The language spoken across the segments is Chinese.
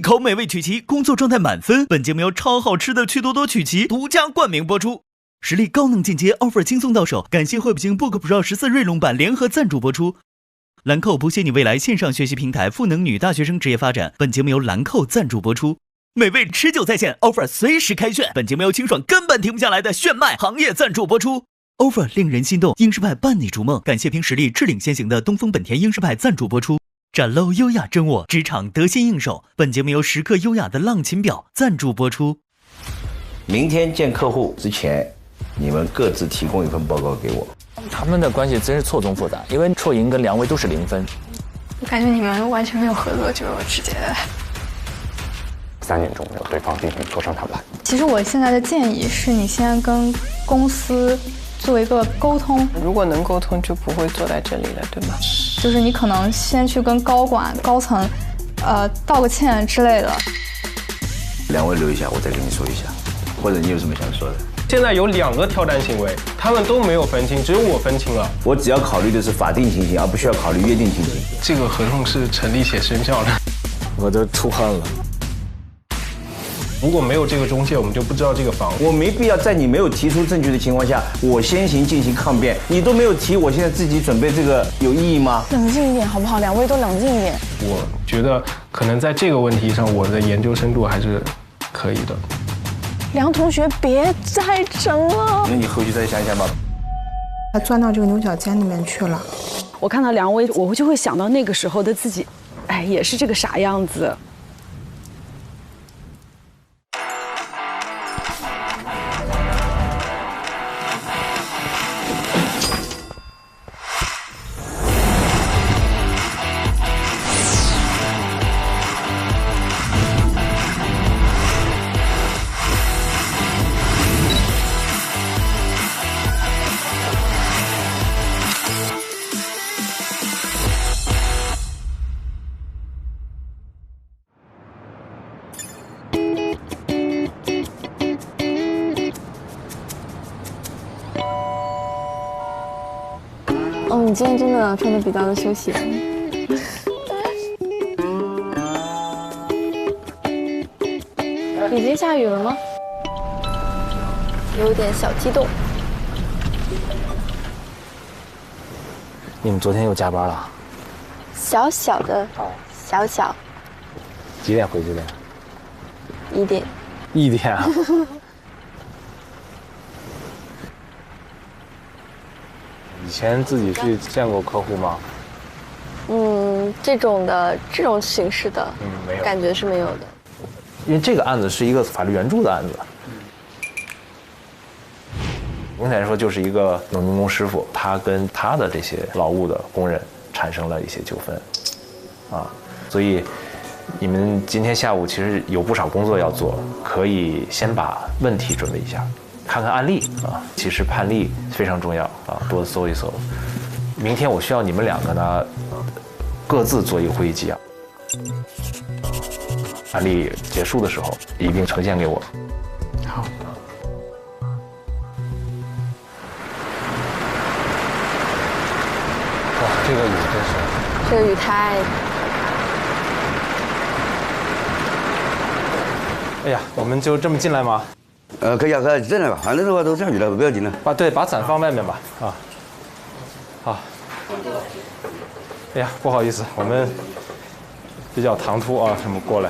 口美味曲奇，工作状态满分。本节目由超好吃的趣多多曲奇独家冠名播出。实力高能进阶 ，offer 轻松到手。感谢惠普星 Book Pro 14锐龙版联合赞助播出。兰蔻不屑你未来线上学习平台，赋能女大学生职业发展。本节目由兰蔻赞助播出。美味持久在线 ，offer 随时开炫。本节目由清爽根本停不下来的炫迈行业赞助播出。offer 令人心动，英诗派伴你逐梦。感谢凭实力智领先行的东风本田英诗派赞助播出。展露优雅真我，职场得心应手。本节目由时刻优雅的浪琴表赞助播出。明天见客户之前，你们各自提供一份报告给我。他们的关系真是错综复杂，因为绰莹跟梁威都是0分。我感觉你们完全没有合作，就直接3年中没有对方进行磋商谈判。其实我现在的建议是你先跟公司做一个沟通，如果能沟通，就不会坐在这里了，对吗？就是你可能先去跟高管、高层，道个歉之类的。两位留一下，我再跟你说一下，或者你有什么想说的？现在有2个跳单行为，他们都没有分清，只有我分清了。我只要考虑的是法定情形，而不需要考虑约定情形。这个合同是成立且生效的。我都出汗了。如果没有这个中介，我们就不知道这个房。我没必要在你没有提出证据的情况下，我先行进行抗辩。你都没有提，我现在自己准备这个有意义吗？冷静一点好不好？两位都冷静一点。我觉得可能在这个问题上，我的研究深度还是可以的。梁同学，别再整了。那你回去再想想吧。他钻到这个牛角尖里面去了。我看到梁威，我就会想到那个时候的自己，哎，也是这个傻样子。哦，你今天真的穿的比较的休闲。已经下雨了吗？有点小激动。你们昨天又加班了？小小的，小。几点回去的1点。1点啊？以前自己去见过客户吗？这种形式的，没有，感觉是没有的。因为这个案子是一个法律援助的案子。总体来说，就是一个农民工师傅，他跟他的这些劳务的工人产生了一些纠纷，所以你们今天下午其实有不少工作要做，可以先把问题准备一下。看看案例其实判例非常重要多搜一搜。明天我需要你们2个呢，各自做一个会议纪要。案例结束的时候一并呈现给我。好。哇，这个雨真是……这个雨太……哎呀，我们就这么进来吗？可以啊，可以进来吧，反正的话都下雨了，不要紧了。对，把伞放外面吧。好。哎呀，不好意思，我们比较唐突这么过来。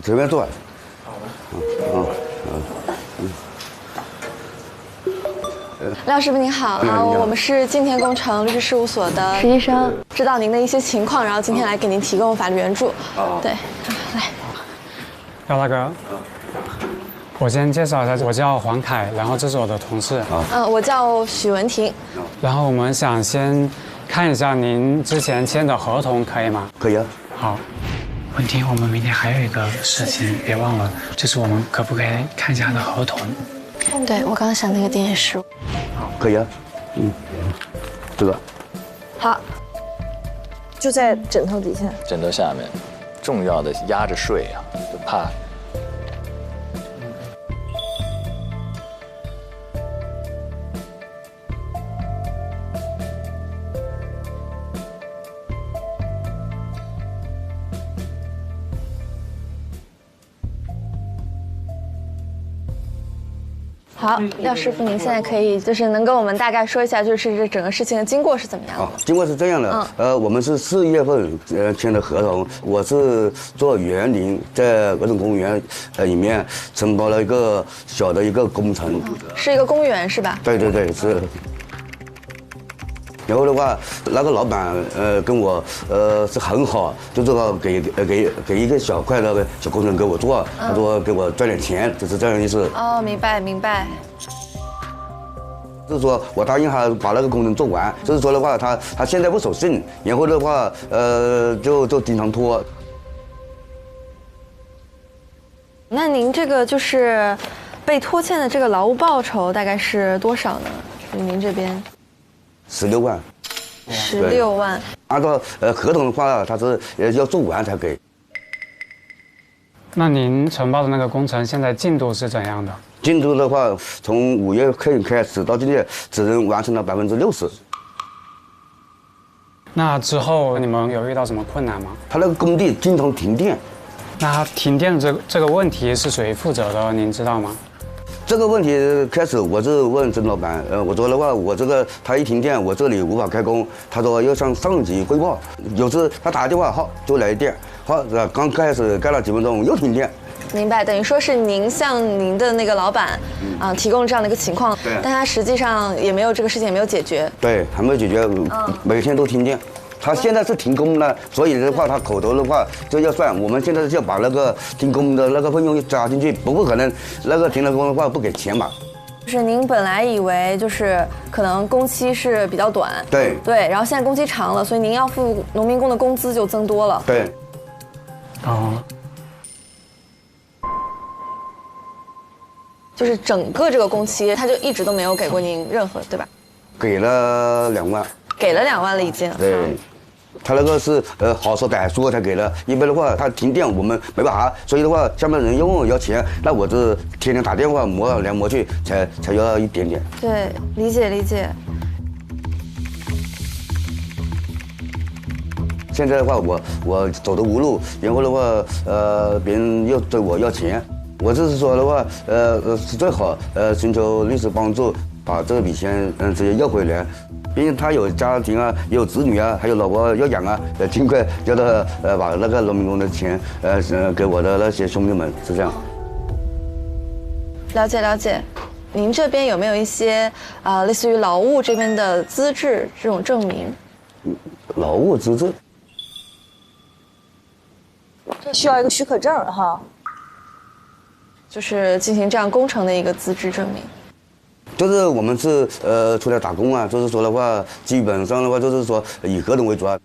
随便坐。廖师傅您好我们是晋天工程律师事务所的实习生，知道您的一些情况，然后今天来给您提供法律援助。对，来。廖大哥，我先介绍一下，我叫黄凯，然后这是我的同事。我叫许文婷。然后我们想先看一下您之前签的合同，可以吗？可以啊。好。文婷，我们明天还有一个事情，别忘了，就是我们可不可以看一下他的合同？对，我刚刚想那个点也是。可以啊。这个。好。就在枕头底下。枕头下面，重要的压着睡就怕。好，廖师傅，您现在可以就是能跟我们大概说一下，就是这整个事情的经过是怎么样的？经过是这样的，我们是4月份签的合同，我是做园林，在儿童公园里面承包了一个小的一个工程，是一个公园是吧？对对对，是。然后的话，那个老板跟我是很好，就这个给一个小块的小工程给我做，他说给我赚点钱，就是这样意思。哦，明白明白。就是说我答应他把那个工程做完，就是说的话，他现在不守信，然后的话就经常拖。那您这个就是被拖欠的这个劳务报酬大概是多少呢？就是您这边。16万，16万。按照合同的话，他是要做完才给。那您承包的那个工程现在进度是怎样的？进度的话，从5月份开始到今天，只能完成了60%。那之后你们有遇到什么困难吗？他那个工地经常停电。那停电的这个问题是谁负责的？您知道吗？这个问题开始我是问曾老板，我说的话，我这个他一停电，我这里无法开工。他说要向上级汇报。有时他打电话，好就来电，好刚开始干了几分钟又停电。明白，等于说是您向您的那个老板提供这样的一个情况，但他实际上也没有这个事情也没有解决。对，还没有解决，每天都停电。他现在是停工了，所以的话，他口头的话就要算。我们现在就要把那个停工的那个费用加进去，不可能那个停了工的话不给钱嘛。就是您本来以为就是可能工期是比较短，对，然后现在工期长了，所以您要付农民工的工资就增多了。对。哦。就是整个这个工期，他就一直都没有给过您任何，对吧？给了2万。给了2万了已经。对。他那个是好说歹说才给的，一般的话他停电我们没办法，所以的话下面人又问我要钱，那我就天天打电话磨来磨去，才要一点点。对，理解理解。现在的话我走投无路，然后的话别人又对我要钱，我就是说的话是最好寻求律师帮助，把这笔钱直接要回来。毕竟他有家庭啊，有子女啊，还有老婆要养啊，尽快叫他把那个农民工的钱给我的那些兄弟们，是这样。了解了解，您这边有没有一些类似于劳务这边的资质这种证明？劳务资质？这需要一个许可证哈，就是进行这样工程的一个资质证明。就是我们是出来打工啊，就是说的话，基本上的话就是说以合同为主啊。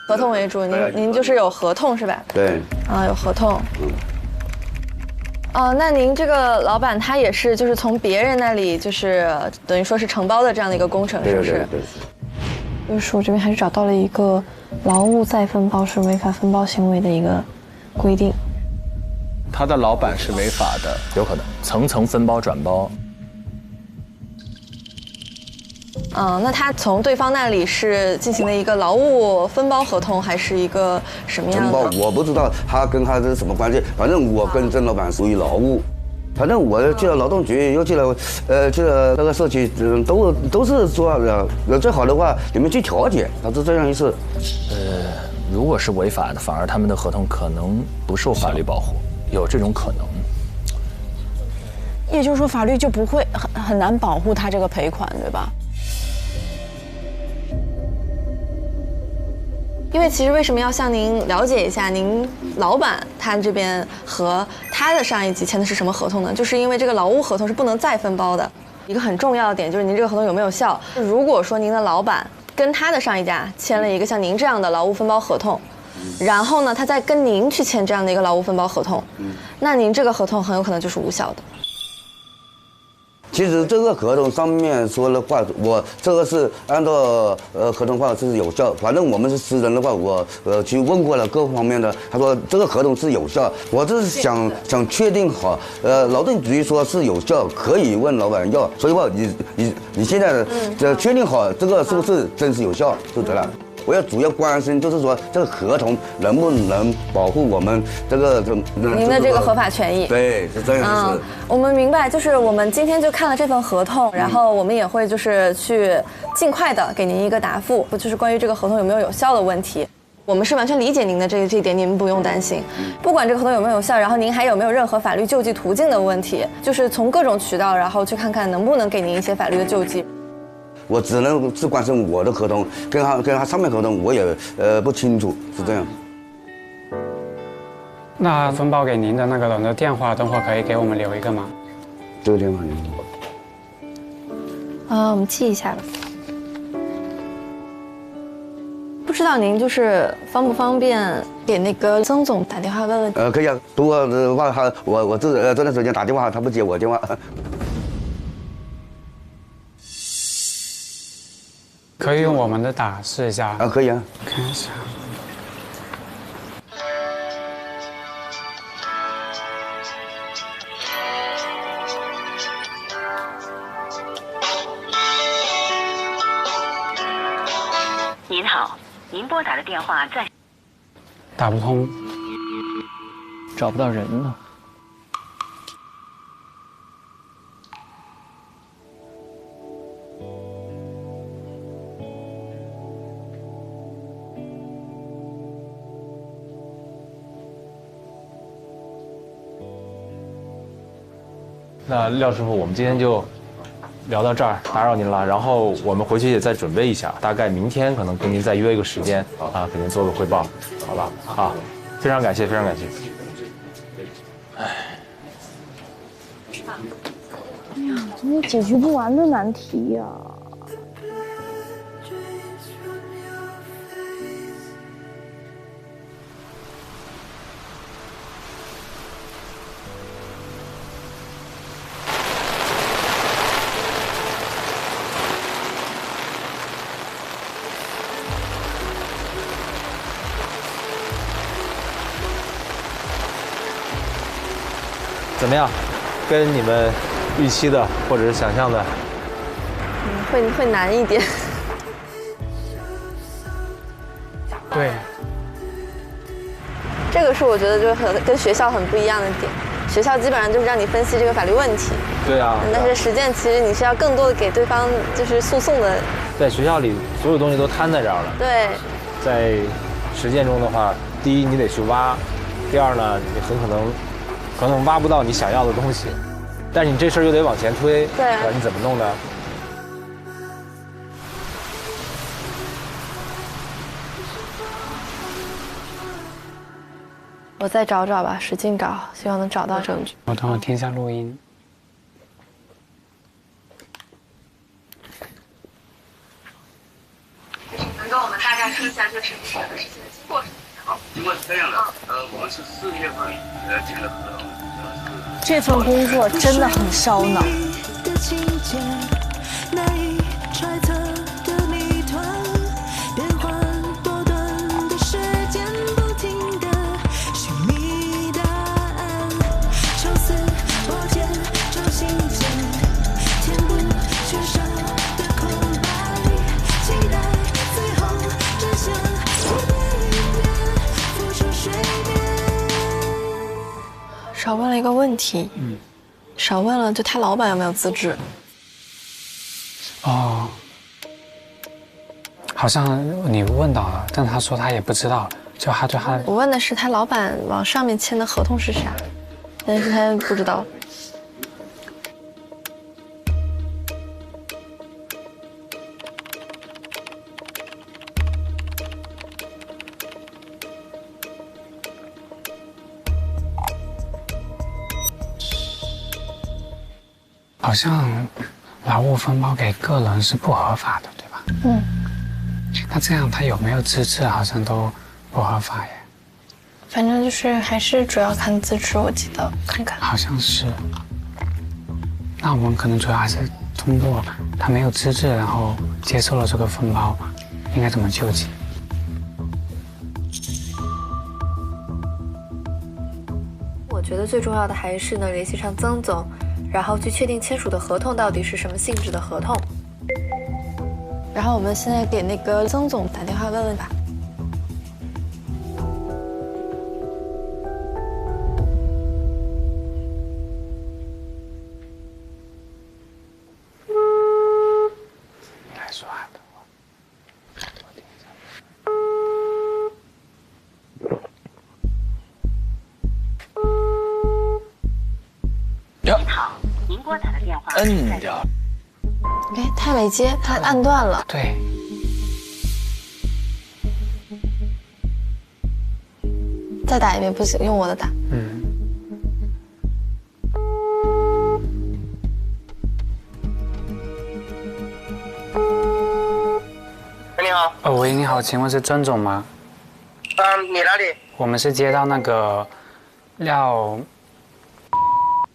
合同为主，您就是有合同是吧？对。有合同。那您这个老板他也是就是从别人那里就是等于说是承包的这样的一个工程，是不是？对。律师，我这边还是找到了一个劳务再分包是违法分包行为的一个规定。他的老板是违法的，有可能层层分包转包。那他从对方那里是进行了一个劳务分包合同，还是一个什么样的？承包我不知道他跟他是什么关系，反正我跟曾老板属于劳务，反正我去了劳动局，又去了那个社区，都是说最好的话你们去调解，他是这样意思。如果是违法的，反而他们的合同可能不受法律保护，有这种可能。也就是说，法律就不会很难保护他这个赔款，对吧？因为其实为什么要向您了解一下，您老板他这边和他的上一级签的是什么合同呢？就是因为这个劳务合同是不能再分包的。一个很重要的点就是您这个合同有没有效。如果说您的老板跟他的上一家签了一个像您这样的劳务分包合同，然后呢，他再跟您去签这样的一个劳务分包合同，那您这个合同很有可能就是无效的。其实这个合同上面说的话，我这个是按照合同话是有效。反正我们是私人的话，我去问过了各方面的，他说这个合同是有效。我这是想确定好，劳动局说是有效，可以问老板要。所以话你现在确定好这个是不是真实有效就得了。我要主要关心就是说这个合同能不能保护我们这个您的这个合法权益。对，是这样子。我们明白，就是我们今天就看了这份合同，然后我们也会就是去尽快的给您一个答复，就是关于这个合同有没有有效的问题。我们是完全理解您的这一点，你们不用担心。不管这个合同有没有有效，然后您还有没有任何法律救济途径的问题，就是从各种渠道，然后去看看能不能给您一些法律的救济。我只能是关心我的合同，跟他上面合同我也不清楚，是这样。那分包给您的那个人的电话，等会儿可以给我们留一个吗？这个电话我们记一下吧。不知道您就是方不方便给那个曾总打电话问问？可以啊，不过的话我这段时间打电话他不接我电话。可以用我们的打试一下啊，可以啊，看一下。您好，您拨打的电话暂打不通，找不到人呢。那廖师傅，我们今天就聊到这儿，打扰您了。然后我们回去也再准备一下，大概明天可能跟您再约一个时间啊，给您做个汇报，好吧？好，非常感谢，非常感谢。哎呀，怎么解决不完的难题呀？怎么样？跟你们预期的或者是想象的，会难一点。对，这个是我觉得就是跟学校很不一样的点。学校基本上就是让你分析这个法律问题。对啊。但是实践其实你是要更多的给对方就是诉讼的。在学校里，所有东西都摊在这儿了。对。在实践中的话，第一你得去挖，第二呢，你可能挖不到你想要的东西，但是你这事儿又得往前推，对，你怎么弄呢？我再找找吧，使劲找，希望能找到证据。我等会听一下录音。能跟我们大概说一下，就是整个事情的经过是怎么样？好，经过是这样的，我们是4月份签的合同。这份工作真的很烧脑。少问了一个问题，少问了就他老板有没有资质。哦，好像你问到了，但他说他也不知道，就他对他。我问的是他老板往上面签的合同是啥，但是他不知道。好像劳务分包给个人是不合法的，对吧？那这样他有没有资质，好像都不合法耶。反正就是还是主要看资质，我记得看看。好像是。那我们可能主要还是通过他没有资质，然后接受了这个分包，应该怎么救济？我觉得最重要的还是能联系上曾总。然后去确定签署的合同到底是什么性质的合同，然后我们现在给那个曾总打电话问问吧。拨打的电话摁掉。哎，他没接，他按断了。对。再打一遍不行，用我的打。你好。喂，你好，请问是曾总吗？你哪里？我们是接到那个廖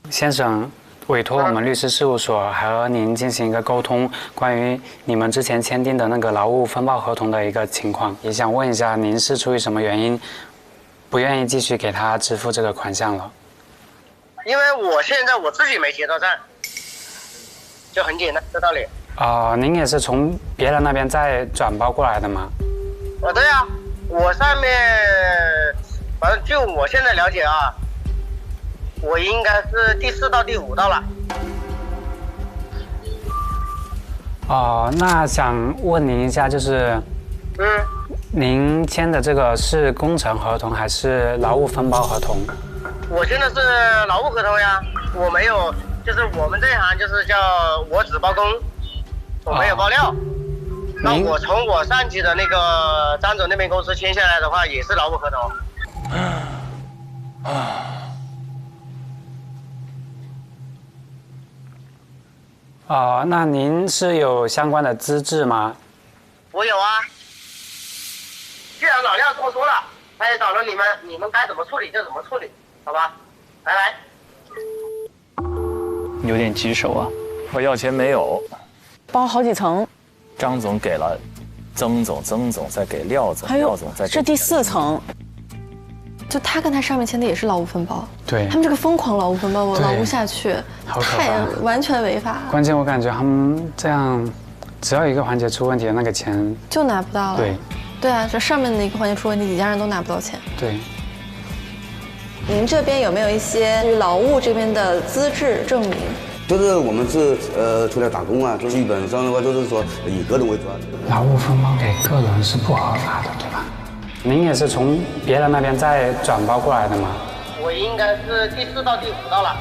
先生委托我们律师事务所和您进行一个沟通，关于你们之前签订的那个劳务分包合同的一个情况，也想问一下，您是出于什么原因不愿意继续给他支付这个款项了？因为我现在我自己没结到账，就很简单这道理。您也是从别人那边再转包过来的吗？对啊，我上面反正就我现在了解啊，我应该是第4到第5道了。那想问您一下，就是您签的这个是工程合同还是劳务分包合同？我签的是劳务合同呀，我没有，就是我们这一行就是叫我只包工，我没有包料。那我从我上级的那个张总那边公司签下来的话，也是劳务合同。那您是有相关的资质吗？我有啊。既然老廖这么说了，他也找了你们该怎么处理就怎么处理，好吧？拜拜。有点棘手啊。我要钱没有，包好几层。张总给了曾总，曾总再给廖总，还有廖总再给是第4层。就他跟他上面签的也是劳务分包，对他们这个疯狂劳务分包，我劳务下去，太完全违法。关键我感觉他们这样，只要一个环节出问题，那个钱就拿不到了。对啊，这上面的一个环节出问题，底下人都拿不到钱。对。您这边有没有一些劳务这边的资质证明？就是我们是出来打工啊，就基本上的话都是说以个人为主。劳务分包给个人是不合法的，对吧？您也是从别人那边再转包过来的吗？我应该是第4到第5道了。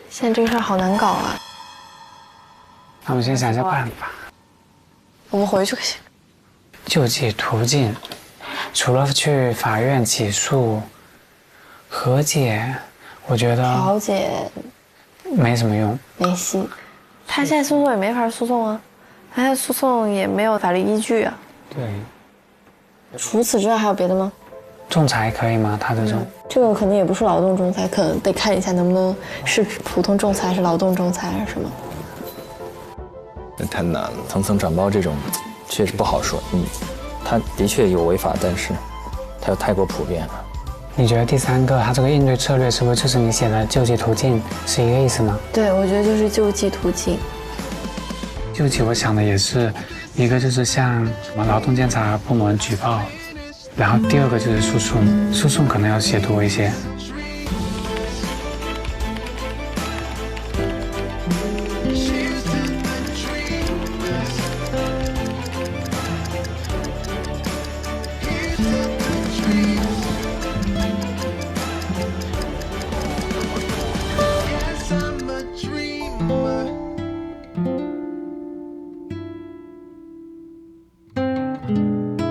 现在这个事儿好难搞啊。那我们先想想办法。我们回去可行。救济途径，除了去法院起诉、和解，我觉得调解没什么用，没戏。他现在诉讼也没法诉讼啊，他现在诉讼也没有法律依据啊。对。除此之外还有别的吗？仲裁可以吗？他这种？这个可能也不是劳动仲裁，可能得看一下能不能是普通仲裁，还是劳动仲裁，还是什么。那太难了，层层转包这种确实不好说。他的确有违法，但是他又太过普遍了。你觉得第3个他这个应对策略是不是就是你写的救济途径是一个意思吗？对，我觉得就是救济途径。救济我想的也是一个就是向什么劳动监察部门举报，然后第2个就是诉讼，诉讼可能要写多一些。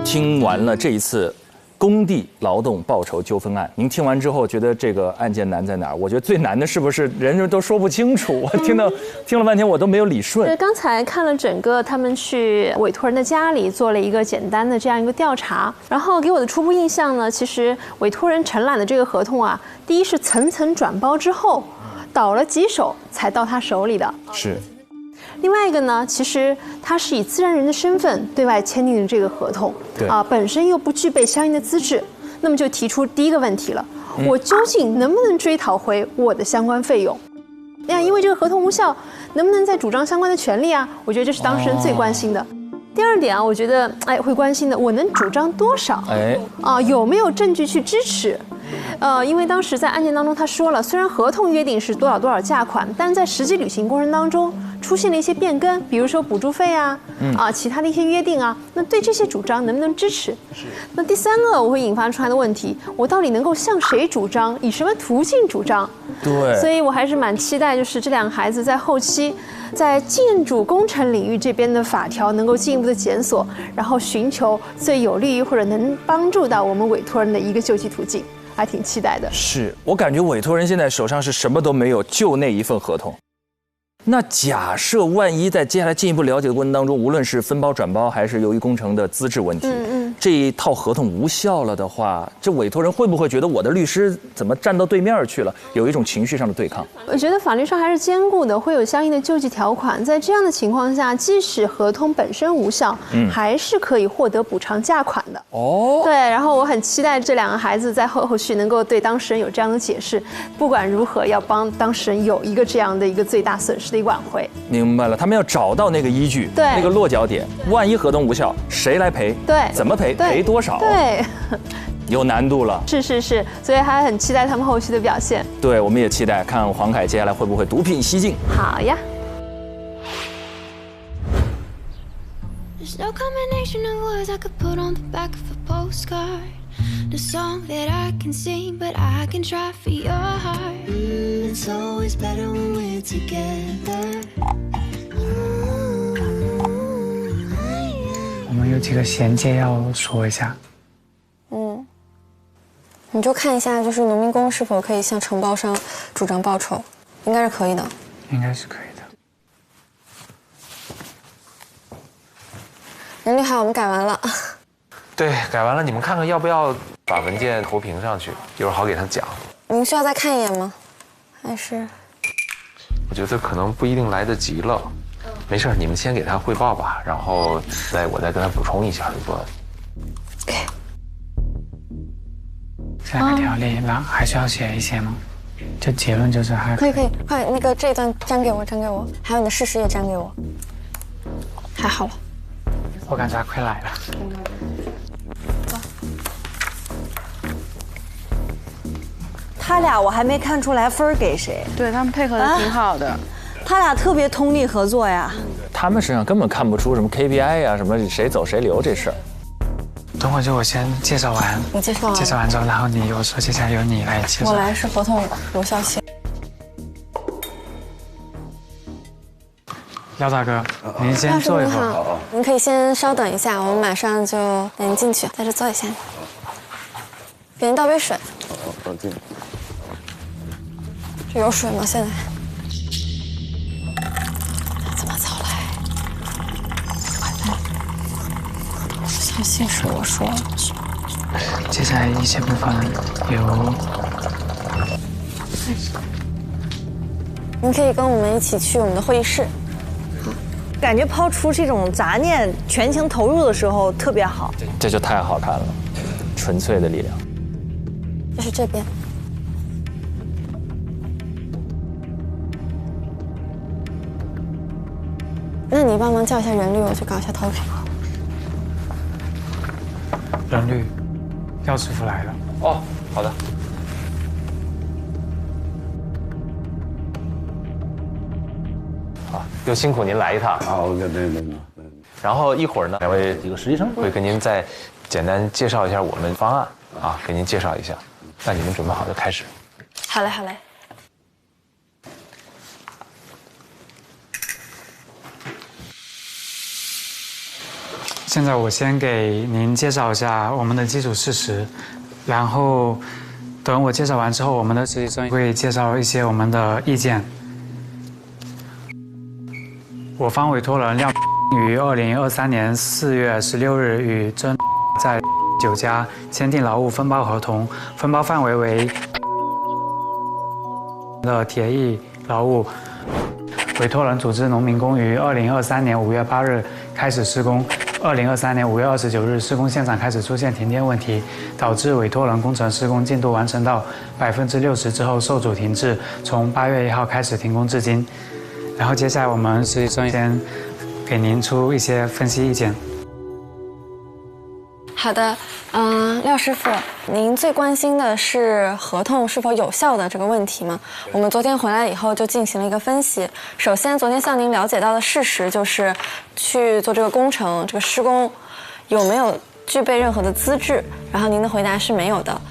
听完了这一次工地劳动报酬纠纷案，您听完之后觉得这个案件难在哪儿？我觉得最难的是不是人都说不清楚？我听了半天我都没有理顺。刚才看了整个他们去委托人的家里做了一个简单的这样一个调查，然后给我的初步印象呢，其实委托人承揽的这个合同啊，第一是层层转包之后，倒了几手才到他手里的。是。另外一个呢，其实他是以自然人的身份对外签订的这个合同，本身又不具备相应的资质，那么就提出第一个问题了：我究竟能不能追讨回我的相关费用？那因为这个合同无效，能不能再主张相关的权利啊？我觉得这是当事人最关心的。第二点啊，我觉得会关心的，我能主张多少？有没有证据去支持？因为当时在案件当中他说了，虽然合同约定是多少多少价款，但是在实际履行过程当中出现了一些变更，比如说补助费啊，其他的一些约定啊，那对这些主张能不能支持？那第三个我会引发出来的问题，我到底能够向谁主张，以什么途径主张？对，所以我还是蛮期待，就是这两个孩子在后期，在建筑工程领域这边的法条能够进一步的检索，然后寻求最有利于或者能帮助到我们委托人的一个救济途径，还挺期待的。是我感觉委托人现在手上是什么都没有，就那一份合同。那假设万一在接下来进一步了解的过程当中，无论是分包转包还是由于工程的资质问题，这一套合同无效了的话，这委托人会不会觉得我的律师怎么站到对面去了，有一种情绪上的对抗？我觉得法律上还是兼顾的，会有相应的救济条款。在这样的情况下，即使合同本身无效，还是可以获得补偿价款的。对，然后我很期待这两个孩子在后续能够对当事人有这样的解释，不管如何要帮当事人有一个这样的一个最大损失的一个挽回。明白了，他们要找到那个依据，对，那个落脚点。万一合同无效，谁来赔？对，怎么赔？赔多少？对，有难度了。是，所以还很期待他们后续的表现。对，我们也期待看黄凯接下来会不会独辟蹊径。好呀。The song that I can sing, but I can try for your heart. It's always better when we're together. 我们有几个衔接要说一下。你就看一下，就是农民工是否可以向承包商主张报酬，应该是可以的。应该是可以的。人力海我们改完了。对，改完了，你们看看要不要把文件投屏上去，一会儿好给他讲。您需要再看一眼吗？还是？我觉得可能不一定来得及了。没事，你们先给他汇报吧，然后我再跟他补充一下，如果。下个条例，那还需要写一些吗？就结论就是还可以，快那个这一段粘给我，还有你的事实也粘给我。还好了。我感觉他快来了。他俩我还没看出来分给谁，对他们配合的挺好的，他俩特别通力合作呀。他们身上根本看不出什么 KPI 呀，什么谁走谁留这事儿。等会儿就我先介绍完，你介绍完之后，然后我说接下来由你来介绍。我来是合同有效期。廖大哥，您先坐一会儿。您可以先稍等一下，我们马上就带您进去，在这坐一下。给您倒杯水。好，这。这有水吗？现在？这么早来？相信是我说的。接下来一些部分由。您可以跟我们一起去我们的会议室。感觉抛除这种杂念，全情投入的时候特别好。这就太好看了，纯粹的力量。就是这边。那你帮忙叫一下人律，我去搞一下投屏。人律，廖师傅来了。哦，好的。好，又辛苦您来一趟。好，对。然后一会儿呢，两位这个实习生会跟您再简单介绍一下我们方案啊，给您介绍一下。那你们准备好就开始。好嘞。现在我先给您介绍一下我们的基础事实，然后等我介绍完之后，我们的实习生会介绍一些我们的意见。我方委托人廖于2023年4月16日与曾在9家签订劳务分包合同，分包范围为的铁艺劳务。委托人组织农民工于2023年5月8日开始施工， 2023年5月29日，施工现场开始出现停电问题，导致委托人工程施工进度完成到60%之后受阻停滞，从8月1号开始停工至今。然后接下来我们实习生先给您出一些分析意见。好的，廖师傅，您最关心的是合同是否有效的这个问题吗？我们昨天回来以后就进行了一个分析。首先，昨天向您了解到的事实就是去做这个工程，这个施工有没有具备任何的资质？然后您的回答是没有的。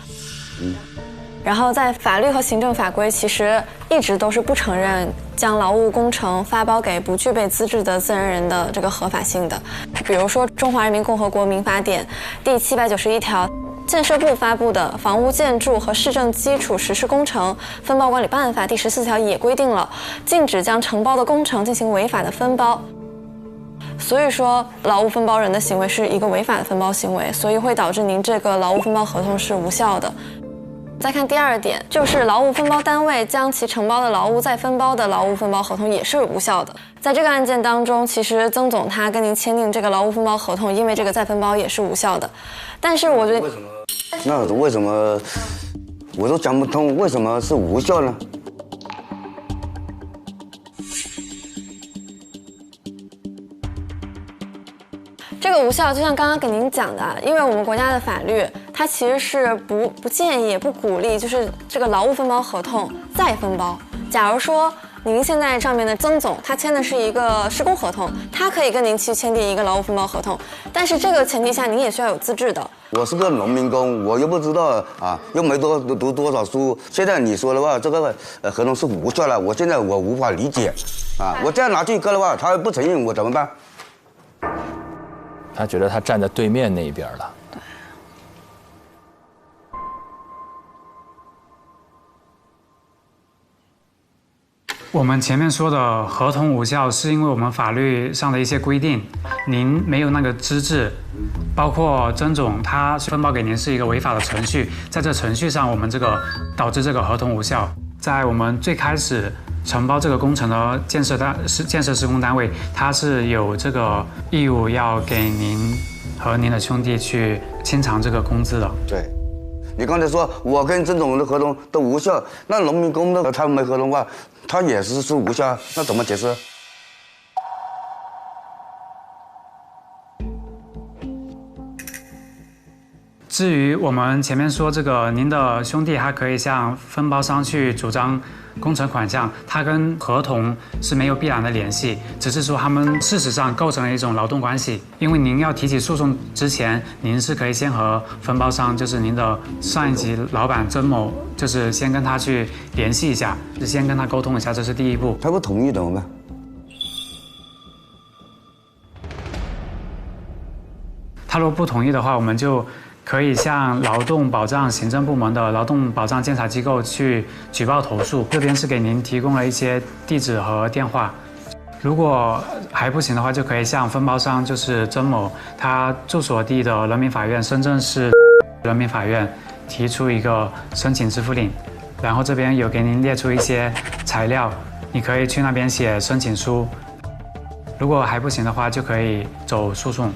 然后在法律和行政法规其实一直都是不承认将劳务工程发包给不具备资质的自然人的这个合法性的。比如说《中华人民共和国民法典》第791条，建设部发布的《房屋建筑和市政基础实施工程分包管理办法》第14条也规定了，禁止将承包的工程进行违法的分包。所以说，劳务分包人的行为是一个违法的分包行为，所以会导致您这个劳务分包合同是无效的。再看第二点，就是劳务分包单位将其承包的劳务再分包的劳务分包合同也是无效的。在这个案件当中，其实曾总他跟您签订这个劳务分包合同，因为这个再分包也是无效的。但是我觉得，那为什么我都讲不通，为什么是无效呢？这个无效就像刚刚给您讲的，因为我们国家的法律它其实是不建议也不鼓励，就是这个劳务分包合同再分包。假如说您现在上面的曾总他签的是一个施工合同，他可以跟您去签订一个劳务分包合同，但是这个前提下您也需要有资质的。我是个农民工，我又不知道啊，又没读多少书。现在你说的话，这个合同是无效了，我现在我无法理解啊！我这样拿去搁的话，他不承认，我怎么办？他觉得他站在对面那一边了。对。我们前面说的合同无效，是因为我们法律上的一些规定，您没有那个资质，包括曾总他分包给您是一个违法的程序，在这程序上，我们这个导致这个合同无效。在我们最开始承包这个工程的建设施工单位，他是有这个义务要给您和您的兄弟去清偿这个工资的。对，你刚才说我跟曾总的合同都无效，那农民工的他没合同的话，他也是无效，那怎么解释？至于我们前面说这个，您的兄弟还可以向分包商去主张工程款项，它跟合同是没有必然的联系，只是说他们事实上构成了一种劳动关系。因为您要提起诉讼之前，您是可以先和分包商，就是您的上一级老板曾某，就是先跟他去联系一下，就先跟他沟通一下，这是第一步。他不同意怎么办？他如果不同意的话，我们就可以向劳动保障行政部门的劳动保障监察机构去举报投诉。这边是给您提供了一些地址和电话。如果还不行的话，就可以向分包商，就是曾某他住所地的人民法院深圳市人民法院提出一个申请支付令，然后这边有给您列出一些材料，你可以去那边写申请书。如果还不行的话，就可以走诉讼。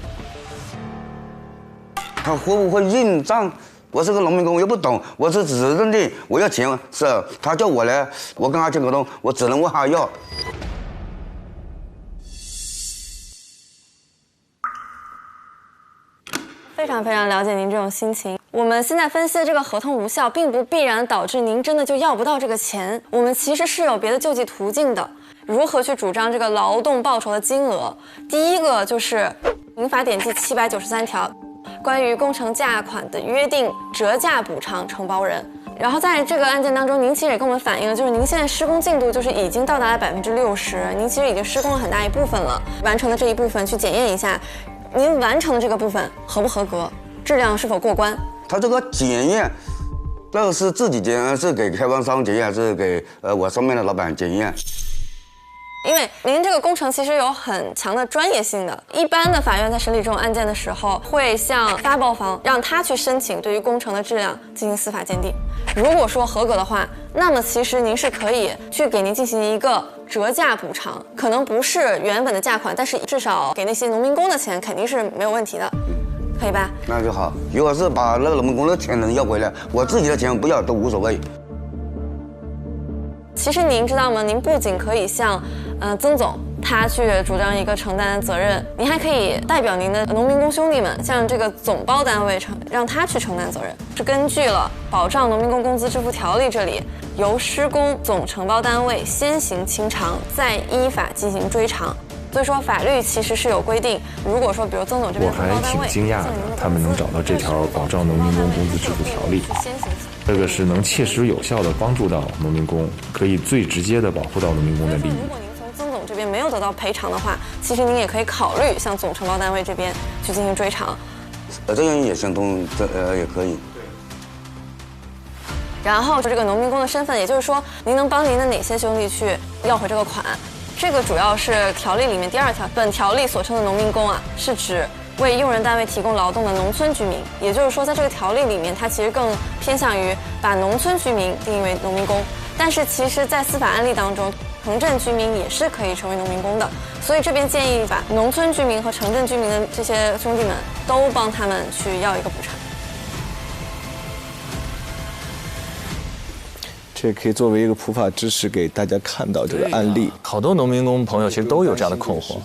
他会不会认账？我是个农民工，我又不懂，我是只认定我要钱，是他叫我来，我跟他签合同，我只能问他要。非常非常了解您这种心情。我们现在分析的这个合同无效，并不必然导致您真的就要不到这个钱。我们其实是有别的救济途径的。如何去主张这个劳动报酬的金额？第一个就是《民法典》第793条。关于工程价款的约定折价补偿承包人。然后在这个案件当中，您其实也跟我们反映了，就是您现在施工进度就是已经到达了60%，您其实已经施工了很大一部分了。完成的这一部分去检验一下，您完成的这个部分合不合格，质量是否过关？他这个检验，那个是自己检验，是给开发商检验，还是给我上面的老板检验？因为您这个工程其实有很强的专业性的，一般的法院在审理这种案件的时候，会向发包方让他去申请对于工程的质量进行司法鉴定。如果说合格的话，那么其实您是可以去给您进行一个折价补偿，可能不是原本的价款，但是至少给那些农民工的钱肯定是没有问题的，可以吧？那就好。如果是把那个农民工的钱能要回来，我自己的钱不要都无所谓。其实您知道吗？您不仅可以向曾总他去主张一个承担责任，您还可以代表您的农民工兄弟们向这个总包单位让他去承担责任。是根据了《保障农民工工资支付条例》这里，由施工总承包单位先行清偿，再依法进行追偿。所以说法律其实是有规定，如果说比如曾总这边我还挺惊讶的，他们能找到这条《保障农民工工资支付条例》，这个是能切实有效的帮助到农民工，可以最直接的保护到农民工的利益。如果您从曾总这边没有得到赔偿的话，其实您也可以考虑向总承包单位这边去进行追偿。这样也相通，也可以。然后这个农民工的身份，也就是说，您能帮您的哪些兄弟去要回这个款？这个主要是条例里面第2条，本条例所称的农民工啊，是指为用人单位提供劳动的农村居民。也就是说，在这个条例里面，它其实更偏向于把农村居民定义为农民工。但是其实，在司法案例当中，城镇居民也是可以成为农民工的。所以这边建议把农村居民和城镇居民的这些兄弟们都帮他们去要一个补偿。这可以作为一个普法知识给大家看到这个案例。好多农民工朋友其实都有这样的困惑。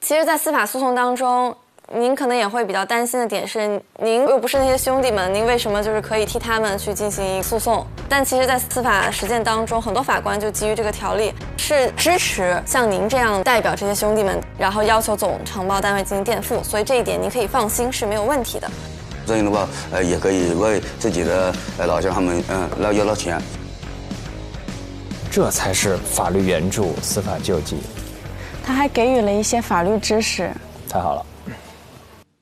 其实，在司法诉讼当中，您可能也会比较担心的点是，您又不是那些兄弟们，您为什么就是可以替他们去进行诉讼？但其实，在司法实践当中，很多法官就基于这个条例是支持像您这样代表这些兄弟们，然后要求总承包单位进行垫付，所以这一点您可以放心，是没有问题的。这样的话，也可以为自己的老乡他们要到钱。这才是法律援助、司法救济。他还给予了一些法律知识。太好了。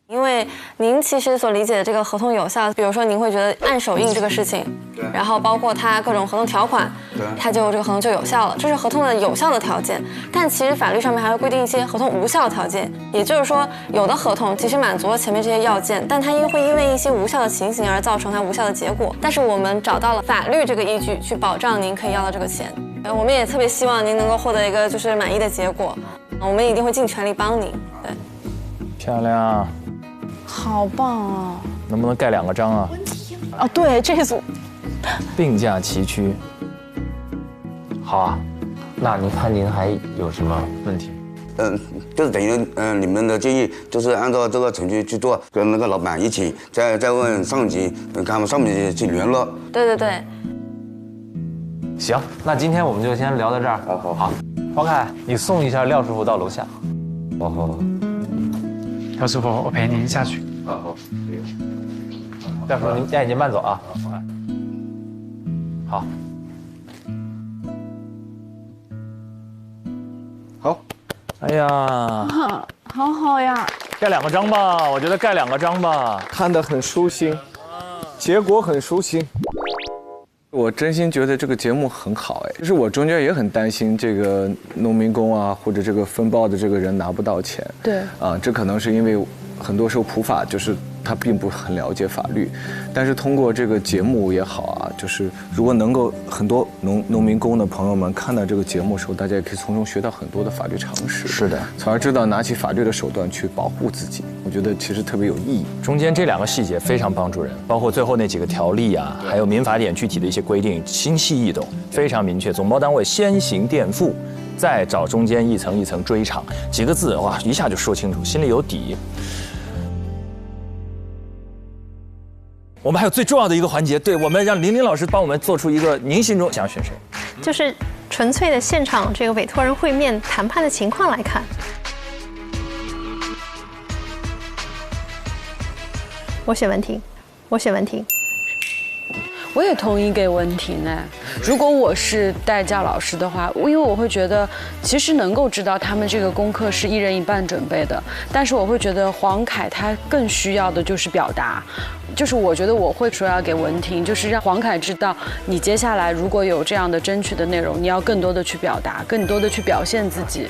因为您其实所理解的这个合同有效，比如说您会觉得按手印这个事情，然后包括它各种合同条款，它就这个合同就有效了，这是合同的有效的条件。但其实法律上面还会规定一些合同无效条件，也就是说，有的合同其实满足了前面这些要件，但它会因为一些无效的情形而造成它无效的结果。但是我们找到了法律这个依据去保障您可以要到这个钱，我们也特别希望您能够获得一个就是满意的结果，我们一定会尽全力帮您。对，漂亮。好棒啊！能不能盖2个章啊？哦，对，这组并驾齐驱。好啊，那您看您还有什么问题？就是等于你们的建议就是按照这个程序去做，跟那个老板一起再问上级，跟他们上面去联络。对对对。行，那今天我们就先聊到这儿。好，黄凯，你送一下廖师傅到楼下。好。廖师傅，我陪您下去。好。廖师傅，您慢走啊。好。好。哎呀，好好呀。盖2个章吧，我觉得盖2个章吧，看得很舒心，结果很舒心。我真心觉得这个节目很好其实我中间也很担心这个农民工啊，或者这个分包的这个人拿不到钱。对。这可能是因为很多时候普法就是他并不很了解法律，但是通过这个节目也好啊，就是如果能够很多农民工的朋友们看到这个节目的时候，大家也可以从中学到很多的法律常识。是的，从而知道拿起法律的手段去保护自己。我觉得其实特别有意义。中间这2个细节非常帮助人，包括最后那几个条例啊，还有民法典具体的一些规定，清晰易懂，非常明确。总包单位先行垫付，再找中间一层一层追偿，几个字哇，一下就说清楚，心里有底。我们还有最重要的一个环节，对，我们让玲玲老师帮我们做出一个您心中想选谁，就是纯粹的现场这个委托人会面谈判的情况来看。我选文婷，我选文婷。我也同意给文婷呢。如果我是代教老师的话，因为我会觉得，其实能够知道他们这个功课是1人1半准备的，但是我会觉得黄凯他更需要的就是表达，就是我觉得我会说要给文婷，就是让黄凯知道，你接下来如果有这样的争取的内容，你要更多的去表达，更多的去表现自己。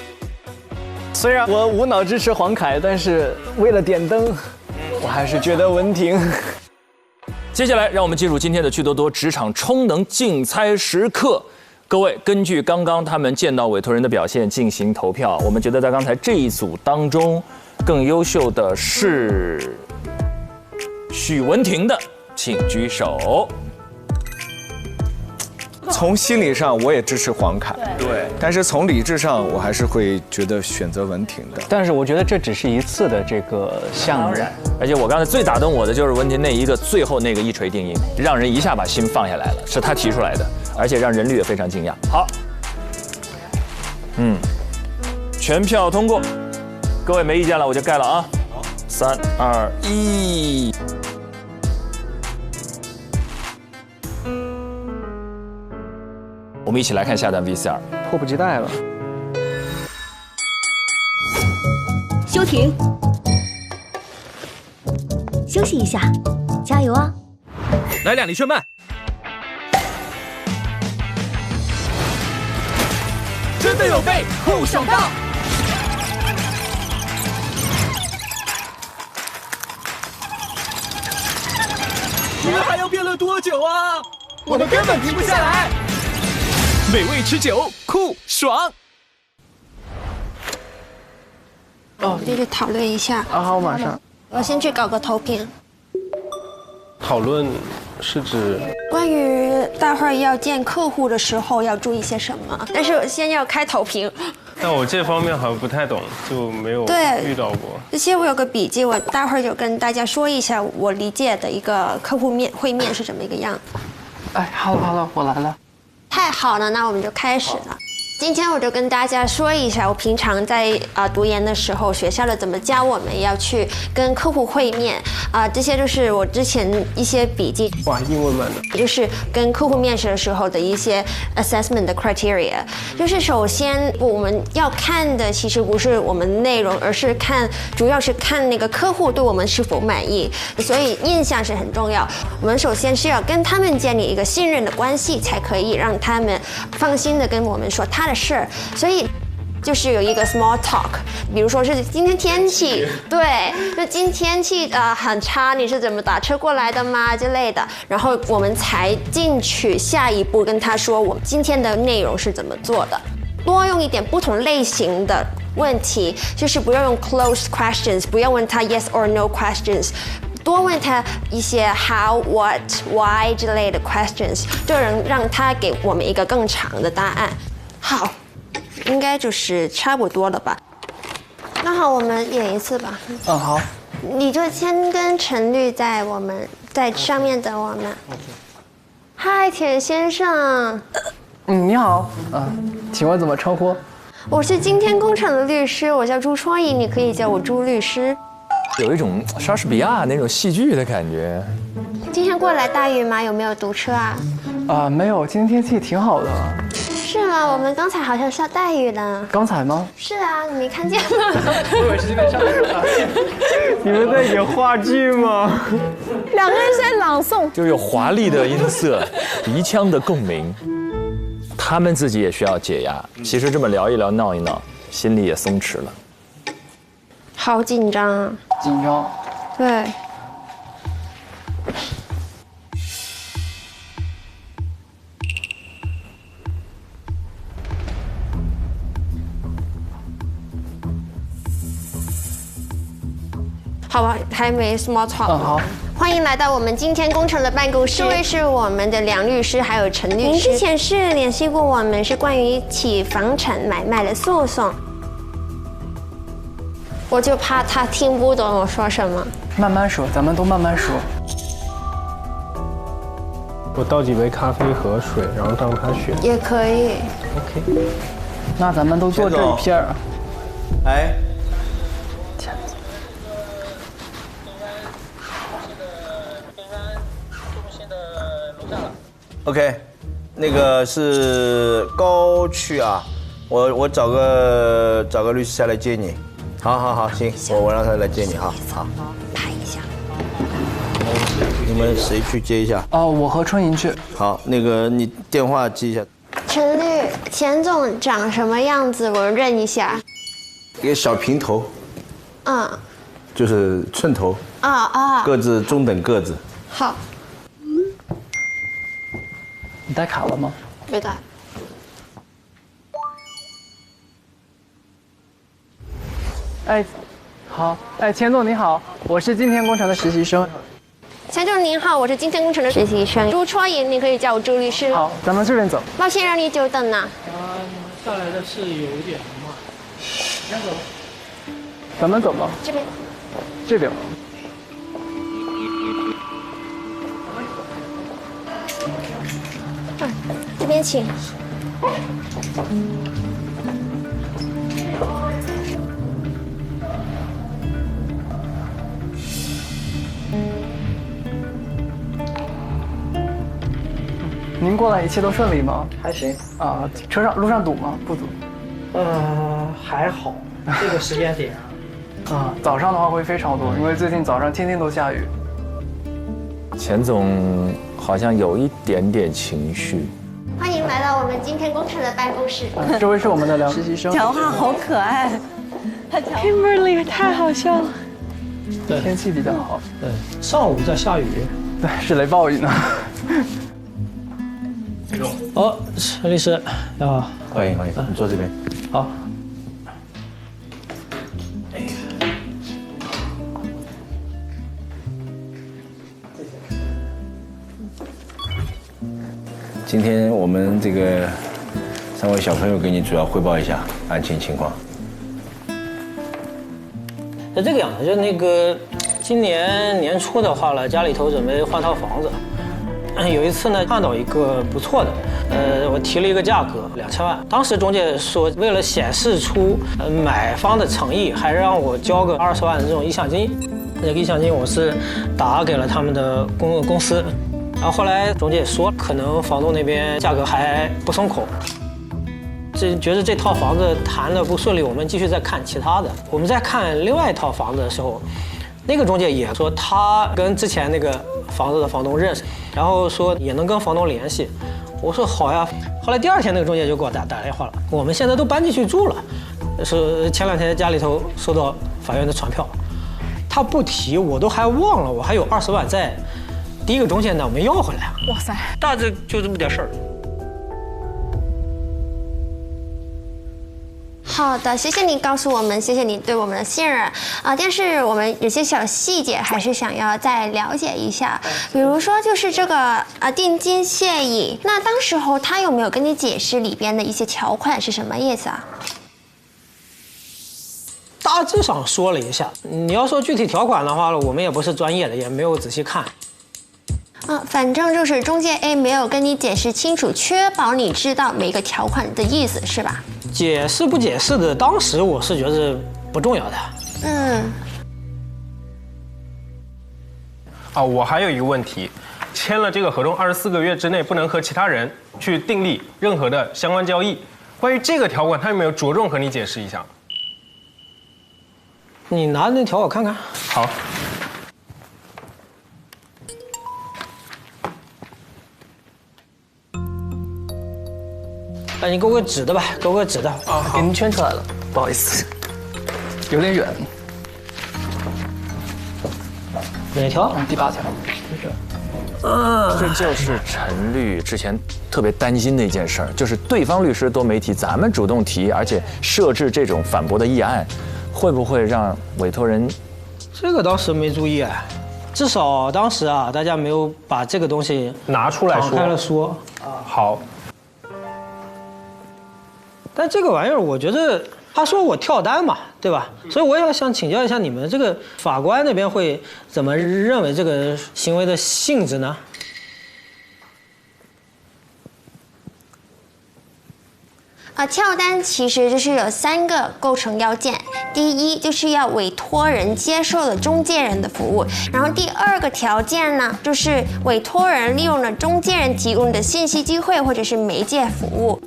虽然我无脑支持黄凯，但是为了点灯，我还是觉得文婷。接下来，让我们进入今天的趣多多职场充能竞猜时刻。各位，根据刚刚他们见到委托人的表现进行投票。我们觉得在刚才这一组当中，更优秀的是许文婷的，请举手。从心理上，我也支持黄凯，对，但是从理智上，我还是会觉得选择文婷的。但是我觉得这只是一次的这个项目，而且我刚才最打动我的就是文婷那一个最后那个一锤定音，让人一下把心放下来了，是他提出来的，而且让任律也非常惊讶。好，全票通过，各位没意见了，我就盖了啊。3、2、1。我们一起来看下段 VCR， 迫不及待了。休停，休息一下，加油啊！来2厘炫迈，真的有备，后手到。你们还要辩论多久啊？我们根本停不下来。美味持久，酷爽。继续讨论一下。啊，好，马上。我先去搞个投屏。讨论是指关于待会儿要见客户的时候要注意些什么，但是我先要开投屏。但我这方面好像不太懂，就没有遇到过。这些我有个笔记，我待会儿就跟大家说一下我理解的一个客户会面是怎么一个样子。哎，好了，我来了。太好了，那我们就开始了。今天我就跟大家说一下，我平常在读研的时候，学校的怎么教我们要去跟客户会面这些就是我之前一些笔记。哇，英文版的。就是跟客户面试的时候的一些 assessment 的 criteria。就是首先我们要看的其实不是我们内容，而是主要是看那个客户对我们是否满意。所以印象是很重要。我们首先是要跟他们建立一个信任的关系，才可以让他们放心的跟我们说他的事，所以就是有一个 small talk， 比如说是今天天气，对，就今天天气很差，你是怎么打车过来的吗之类的，然后我们才进去下一步跟他说我们今天的内容是怎么做的，多用一点不同类型的问题，就是不要用 closed questions， 不要问他 yes or no questions。多问他一些 how、what、why 之类的 questions， 就能让他给我们一个更长的答案。好，应该就是差不多了吧。那好，我们演一次吧。好。你就先跟陈律在上面等我们。嗨，铁先生。你好。请问怎么称呼？我是今天工程的律师，我叫朱创意，你可以叫我朱律师。有一种莎士比亚那种戏剧的感觉。今天过来大雨吗？有没有堵车啊？没有，今天天气挺好的。是吗？我们刚才好像下大雨呢。刚才吗？是啊，你没看见吗？我以为是今天下雨了。你们在演话剧吗？两个人在朗诵，就有华丽的音色，鼻腔的共鸣。他们自己也需要解压。其实这么聊一聊、闹一闹，心里也松弛了。好紧张啊！紧张。对。好吧，还没 small talk。好。欢迎来到我们今天工程的办公室。这位是我们的梁律师，还有陈律师。您之前是联系过我们，是关于一起房产买卖的诉讼。我就怕他听不懂我说什么。慢慢说，咱们都慢慢说。我倒几杯咖啡和水，然后让他选。也可以。OK。那咱们都坐这一片儿。哎。OK， 那个是高区啊，我找个律师下来接你。好，行，我让他来接你哈。好，拍一下。你们谁去接一下？我和春莹去。好，那个你电话记一下。陈律，钱总长什么样子？我认一下。一个小平头。就是寸头。个子中等个子。好。你带卡了吗？没带。哎，好，哎，钱总你好，我是金田工程的实习生。钱总您好，我是金田工程的实习生朱戳颖，你可以叫我朱律师。好，咱们这边走。抱歉让你久等了。下来的是有一点慢。先走。咱们走吧。这边。这边。这边请。您过来一切都顺利吗？还行啊，路上堵吗？不堵。还好，这个时间点啊，早上的话会非常多，因为最近早上天天都下雨。钱总好像有一点点情绪。欢迎来到我们金田工程的办公室。这位是我们的实习生，讲话好可爱。Kimberly 太好笑了。对，天气比较好。对，上午在下雨。对，是雷暴雨呢。哦，陈律师，啊，欢迎欢迎，你坐这边。好。今天我们这个3位小朋友给你主要汇报一下案情情况。是这个样子，就那个今年年初的话了，家里头准备换套房子。有一次呢，看到一个不错的，我提了一个价格2000万。当时中介说，为了显示出买方的诚意，还让我交个20万的这种意向金。那个意向金我是打给了他们的公司。然后后来中介说，可能房东那边价格还不松口，觉得这套房子谈的不顺利，我们继续再看其他的。我们在看另外一套房子的时候，那个中介也说他跟之前那个房子的房东认识，然后说也能跟房东联系。我说好呀。后来第2天那个中介就给我打电话了，我们现在都搬进去住了，是前2天家里头收到法院的传票，他不提我都还忘了，我还有20万在第一个中介呢，我们要回来。哇塞，大致就这么点事儿。好的，谢谢你告诉我们，谢谢你对我们的信任啊。但是我们有些小细节还是想要再了解一下，比如说就是这个定金协议，那当时候他有没有跟你解释里边的一些条款是什么意思啊？大致上说了一下，你要说具体条款的话，我们也不是专业的，也没有仔细看。反正就是中介 A 没有跟你解释清楚，确保你知道每个条款的意思，是吧？解释不解释的，当时我是觉得不重要的。我还有一个问题，签了这个合同24个月之内不能和其他人去订立任何的相关交易。关于这个条款，他有没有着重和你解释一下？你拿那条我看看。好。你给我个纸的吧，给我个纸的。给您圈出来了，不好意思，有点远。哪条？第8条。这就是陈律之前特别担心的一件事儿，就是对方律师都没提，咱们主动提，而且设置这种反驳的议案，会不会让委托人？这个当时没注意啊，至少当时啊，大家没有把这个东西拿出来说。敞开了说。好。但这个玩意儿，我觉得他说我跳单嘛，对吧？所以我也想请教一下你们，这个法官那边会怎么认为这个行为的性质呢？跳单其实就是有3个构成要件，第一就是要委托人接受了中介人的服务，然后第2个条件呢，就是委托人利用了中介人提供的信息机会或者是媒介服务。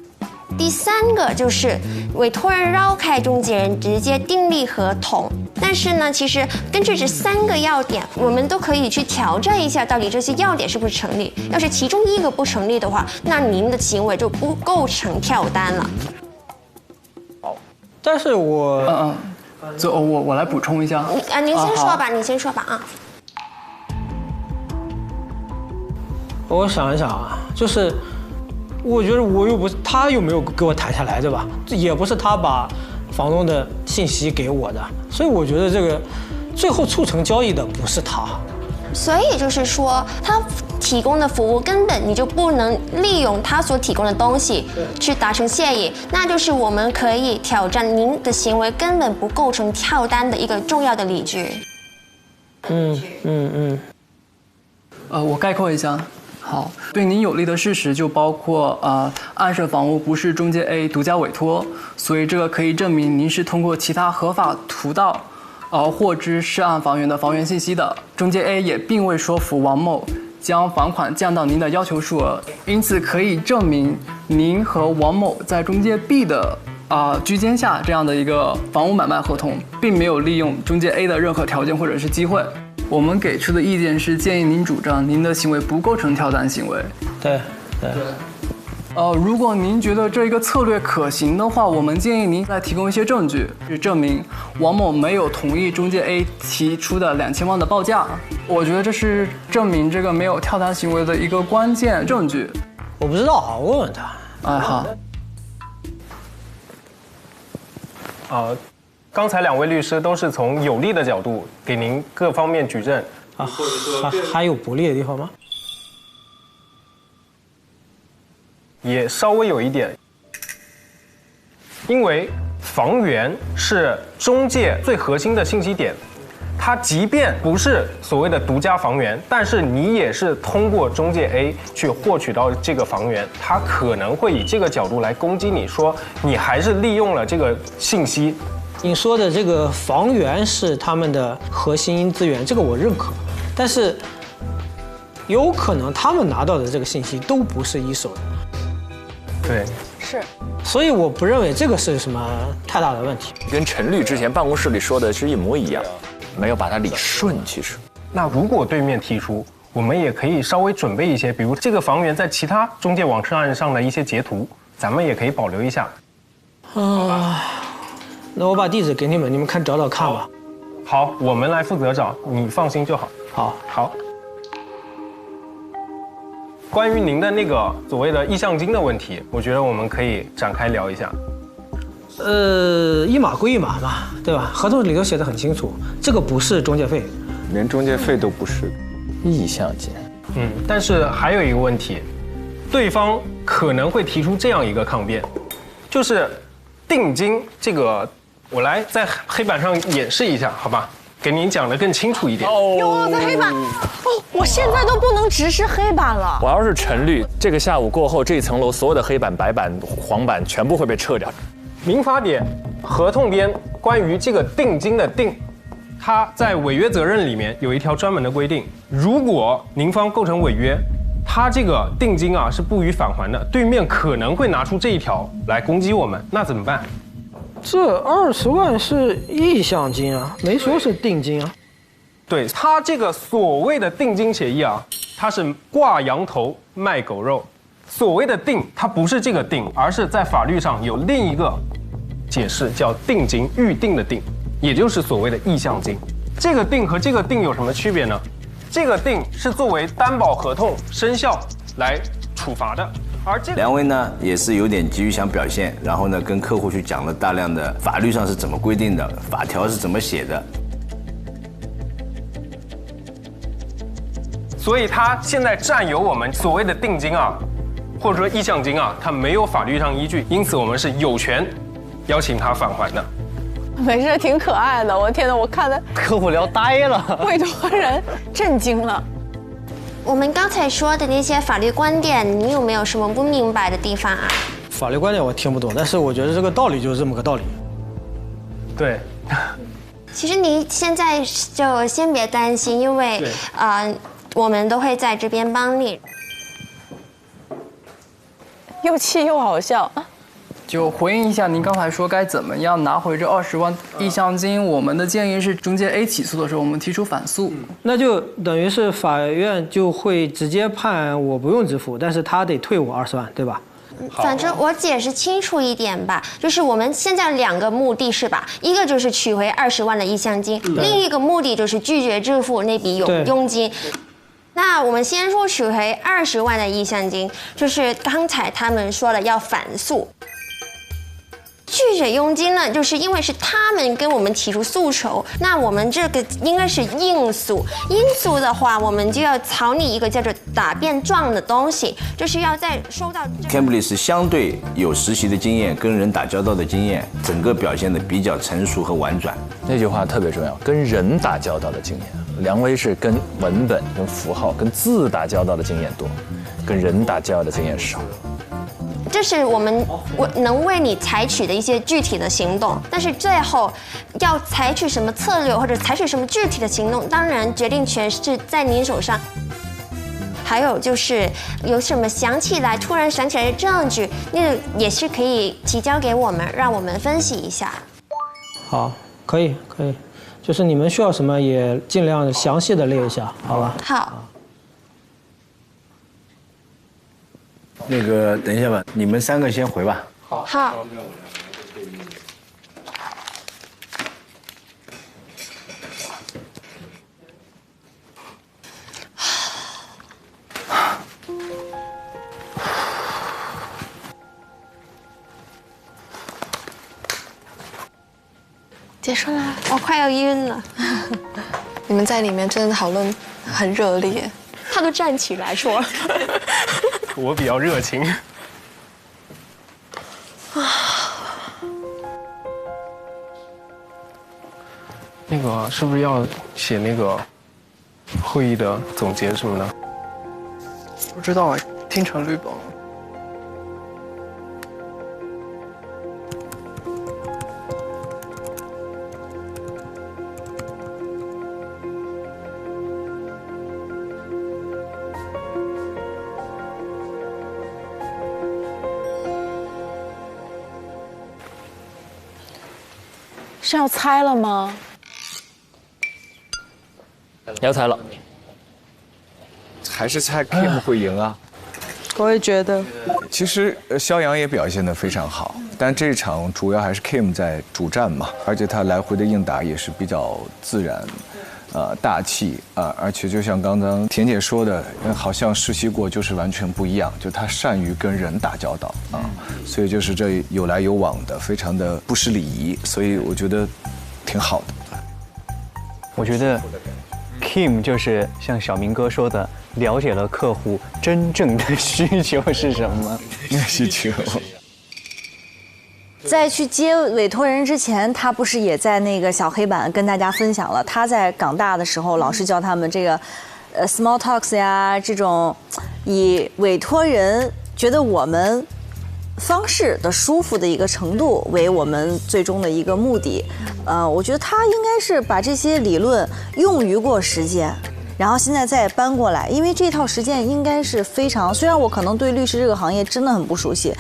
第3个就是委托人绕开中介人，直接订立合同。但是呢，其实根据这3个要点，我们都可以去调整一下，到底这些要点是不是成立。要是其中1个不成立的话，那您的行为就不构成跳单了。好，但是我，我来补充一下。您先说吧，你先说吧啊。我想一想啊，就是我觉得我又不是他又没有给我谈下来，对吧？也不是他把房东的信息给我的，所以我觉得这个最后促成交易的不是他。所以就是说，他提供的服务根本你就不能利用他所提供的东西去达成协议，那就是我们可以挑战您的行为根本不构成跳单的一个重要的理据。我概括一下。好，对您有利的事实就包括暗设房屋不是中介 A 独家委托，所以这个可以证明您是通过其他合法途道获知涉案房源的房源信息的。中介 A 也并未说服王某将房款降到您的要求数额，因此可以证明您和王某在中介 B 的居间下这样的一个房屋买卖合同，并没有利用中介 A 的任何条件或者是机会。我们给出的意见是建议您主张您的行为不构成跳单行为。对。如果您觉得这一个策略可行的话，我们建议您再提供一些证据，去证明王某没有同意中介 A 提出的2000万的报价。我觉得这是证明这个没有跳单行为的一个关键证据。我不知道啊，我问问他。好。刚才2位律师都是从有利的角度给您各方面举证还有不利的地方吗？也稍微有一点，因为房源是中介最核心的信息点，它即便不是所谓的独家房源，但是你也是通过中介 A 去获取到这个房源，它可能会以这个角度来攻击你，说你还是利用了这个信息。你说的这个房源是他们的核心资源，这个我认可，但是有可能他们拿到的这个信息都不是一手的。对，是，所以我不认为这个是什么太大的问题。跟陈律之前办公室里说的是一模一样，没有把它理顺。其实，那如果对面提出，我们也可以稍微准备一些，比如这个房源在其他中介网站上的一些截图，咱们也可以保留一下。那我把地址给你们，你们找找看吧。好，我们来负责找，你放心就好。好。关于您的那个所谓的意向金的问题，我觉得我们可以展开聊一下。一码归一码嘛，对吧？合同里头写得很清楚，这个不是中介费，连中介费都不是，意向金。但是还有一个问题，对方可能会提出这样一个抗辩，就是定金这个。我来在黑板上演示一下，好吧？给您讲得更清楚一点。哟，在黑板，我现在都不能直视黑板了。我要是陈律，这个下午过后，这一层楼所有的黑板、白板、黄板全部会被撤掉。民法典合同编关于这个定金的定，它在违约责任里面有一条专门的规定，如果您方构成违约，它这个定金是不予返还的，对面可能会拿出这一条来攻击我们，那怎么办？这20万是意向金啊，没说是定金啊。对，他这个所谓的定金协议它是挂羊头卖狗肉。所谓的定，它不是这个定，而是在法律上有另一个解释，叫定金，预定的定，也就是所谓的意向金。这个定和这个定有什么区别呢？这个定是作为担保合同生效来处罚的。而这2位呢也是有点急于想表现，然后呢跟客户去讲了大量的法律上是怎么规定的，法条是怎么写的。所以他现在占有我们所谓的定金或者说意向金它没有法律上依据，因此我们是有权邀请他返还的。没事，挺可爱的。我天哪，我看的客户聊呆了，委托人震惊了。我们刚才说的那些法律观点，你有没有什么不明白的地方啊？法律观点我听不懂，但是我觉得这个道理就是这么个道理。对。其实你现在就先别担心，因为我们都会在这边帮你。又气又好笑。就回应一下您刚才说该怎么样拿回这20万意向金，我们的建议是中介 A 起诉的时候，我们提出反诉。那就等于是法院就会直接判我不用支付，但是他得退我20万，对吧？反正我解释清楚一点吧，就是我们现在2个目的是吧？一个就是取回20万的意向金，另一个目的就是拒绝支付那笔佣金。那我们先说取回20万的意向金，就是刚才他们说了要反诉。拒绝佣金呢，就是因为是他们跟我们提出诉求，那我们这个应该是应诉。应诉的话，我们就要草拟一个叫做答辩状的东西，就是要在收到。Cambly 是相对有实习的经验，跟人打交道的经验，整个表现的比较成熟和婉转。那句话特别重要，跟人打交道的经验。梁威是跟文本、跟符号、跟字打交道的经验多，跟人打交道的经验少。这是我能为你采取的一些具体的行动，但是最后要采取什么策略或者采取什么具体的行动，当然决定权是在您手上。还有就是有什么突然想起来的证据，那个也是可以提交给我们，让我们分析一下。好，可以，就是你们需要什么也尽量详细的列一下，好吧？好。那个，等一下吧，你们3个先回吧。好。结束啦，我快要晕了。你们在里面真的讨论很热烈，他都站起来说了。我比较热情。那个是不是要写那个会议的总结什么的？不知道哎，听成绿宝。是要猜了吗？要猜了，还是猜 Kim 会赢啊？我也觉得。其实肖阳也表现得非常好，但这一场主要还是 Kim 在主战嘛，而且他来回的应答也是比较自然，大气啊，而且就像刚刚田姐说的，好像实习过就是完全不一样，就他善于跟人打交道啊，所以就是这有来有往的，非常的不失礼仪，所以我觉得挺好的。我觉得 Kim 就是像小明哥说的，了解了客户真正的需求是什么。需求。在去接委托人之前，他不是也在那个小黑板跟大家分享了他在港大的时候，老师教他们这个small talks 呀，这种以委托人觉得我们方式的舒服的一个程度为我们最终的一个目的。我觉得他应该是把这些理论用于过实践，然后现在再搬过来，因为这套实践应该是非常，虽然我可能对律师这个行业真的很不熟悉。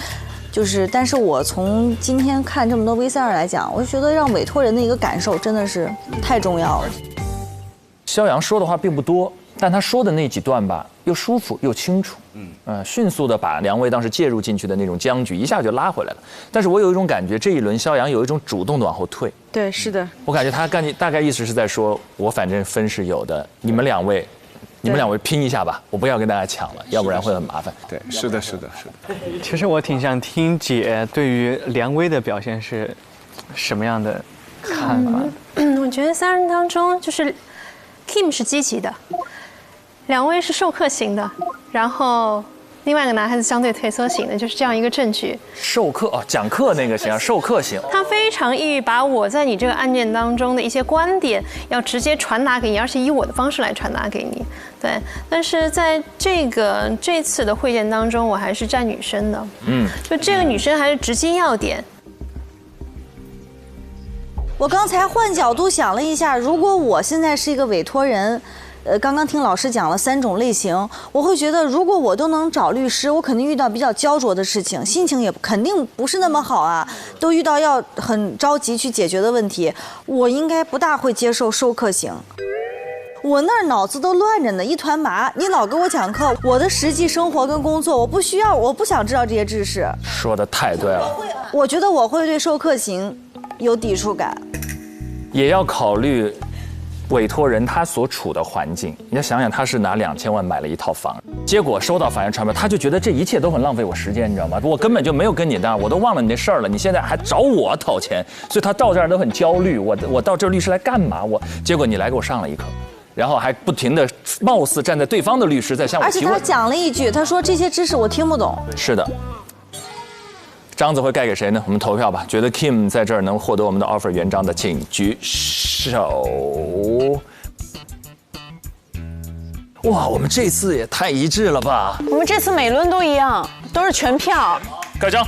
但是我从今天看这么多 V42来讲，我就觉得让委托人的一个感受真的是太重要了。肖阳说的话并不多，但他说的那几段吧，又舒服又清楚，迅速的把梁威当时介入进去的那种僵局一下就拉回来了。但是我有一种感觉，这一轮肖阳有一种主动的往后退。对，是的。我感觉他大概意思是在说，我反正分是有的，你们两位拼一下吧，我不要跟大家抢了，要不然会很麻烦。对，是的。其实我挺想听姐对于梁威的表现是什么样的看法。我觉得3人当中，就是 Kim 是积极的，梁威是授课型的，然后另外一个男孩子相对退缩型的，就是这样一个证据。授课讲课那个型，授课型。他非常易于把我在你这个案件当中的一些观点，要直接传达给你，而且以我的方式来传达给你。对，但是在这次的会见当中，我还是站女生的。就这个女生还是直击要点。我刚才换角度想了一下，如果我现在是一个委托人。刚刚听老师讲了3种类型，我会觉得如果我都能找律师，我肯定遇到比较焦灼的事情，心情也肯定不是那么好啊，都遇到要很着急去解决的问题，我应该不大会接受授课型。我那儿脑子都乱着呢，一团麻。你老给我讲课，我的实际生活跟工作，我不想知道这些知识。说得太对了。我觉得我会对授课型有抵触感。也要考虑委托人他所处的环境，你要想想，他是拿2000万买了一套房，结果收到法院传票，他就觉得这一切都很浪费我时间，你知道吗？我根本就没有跟你的，我都忘了你那事儿了，你现在还找我讨钱，所以他到这儿都很焦虑。我到这儿律师来干嘛？结果你来给我上了一课。然后还不停地貌似站在对方的律师在向我提问，而且他讲了一句，他说这些知识我听不懂。是的，章子会盖给谁呢？我们投票吧。觉得 Kim 在这儿能获得我们的 offer 原章的，请举手。哇，我们这次也太一致了吧！我们这次每轮都一样，都是全票。盖章。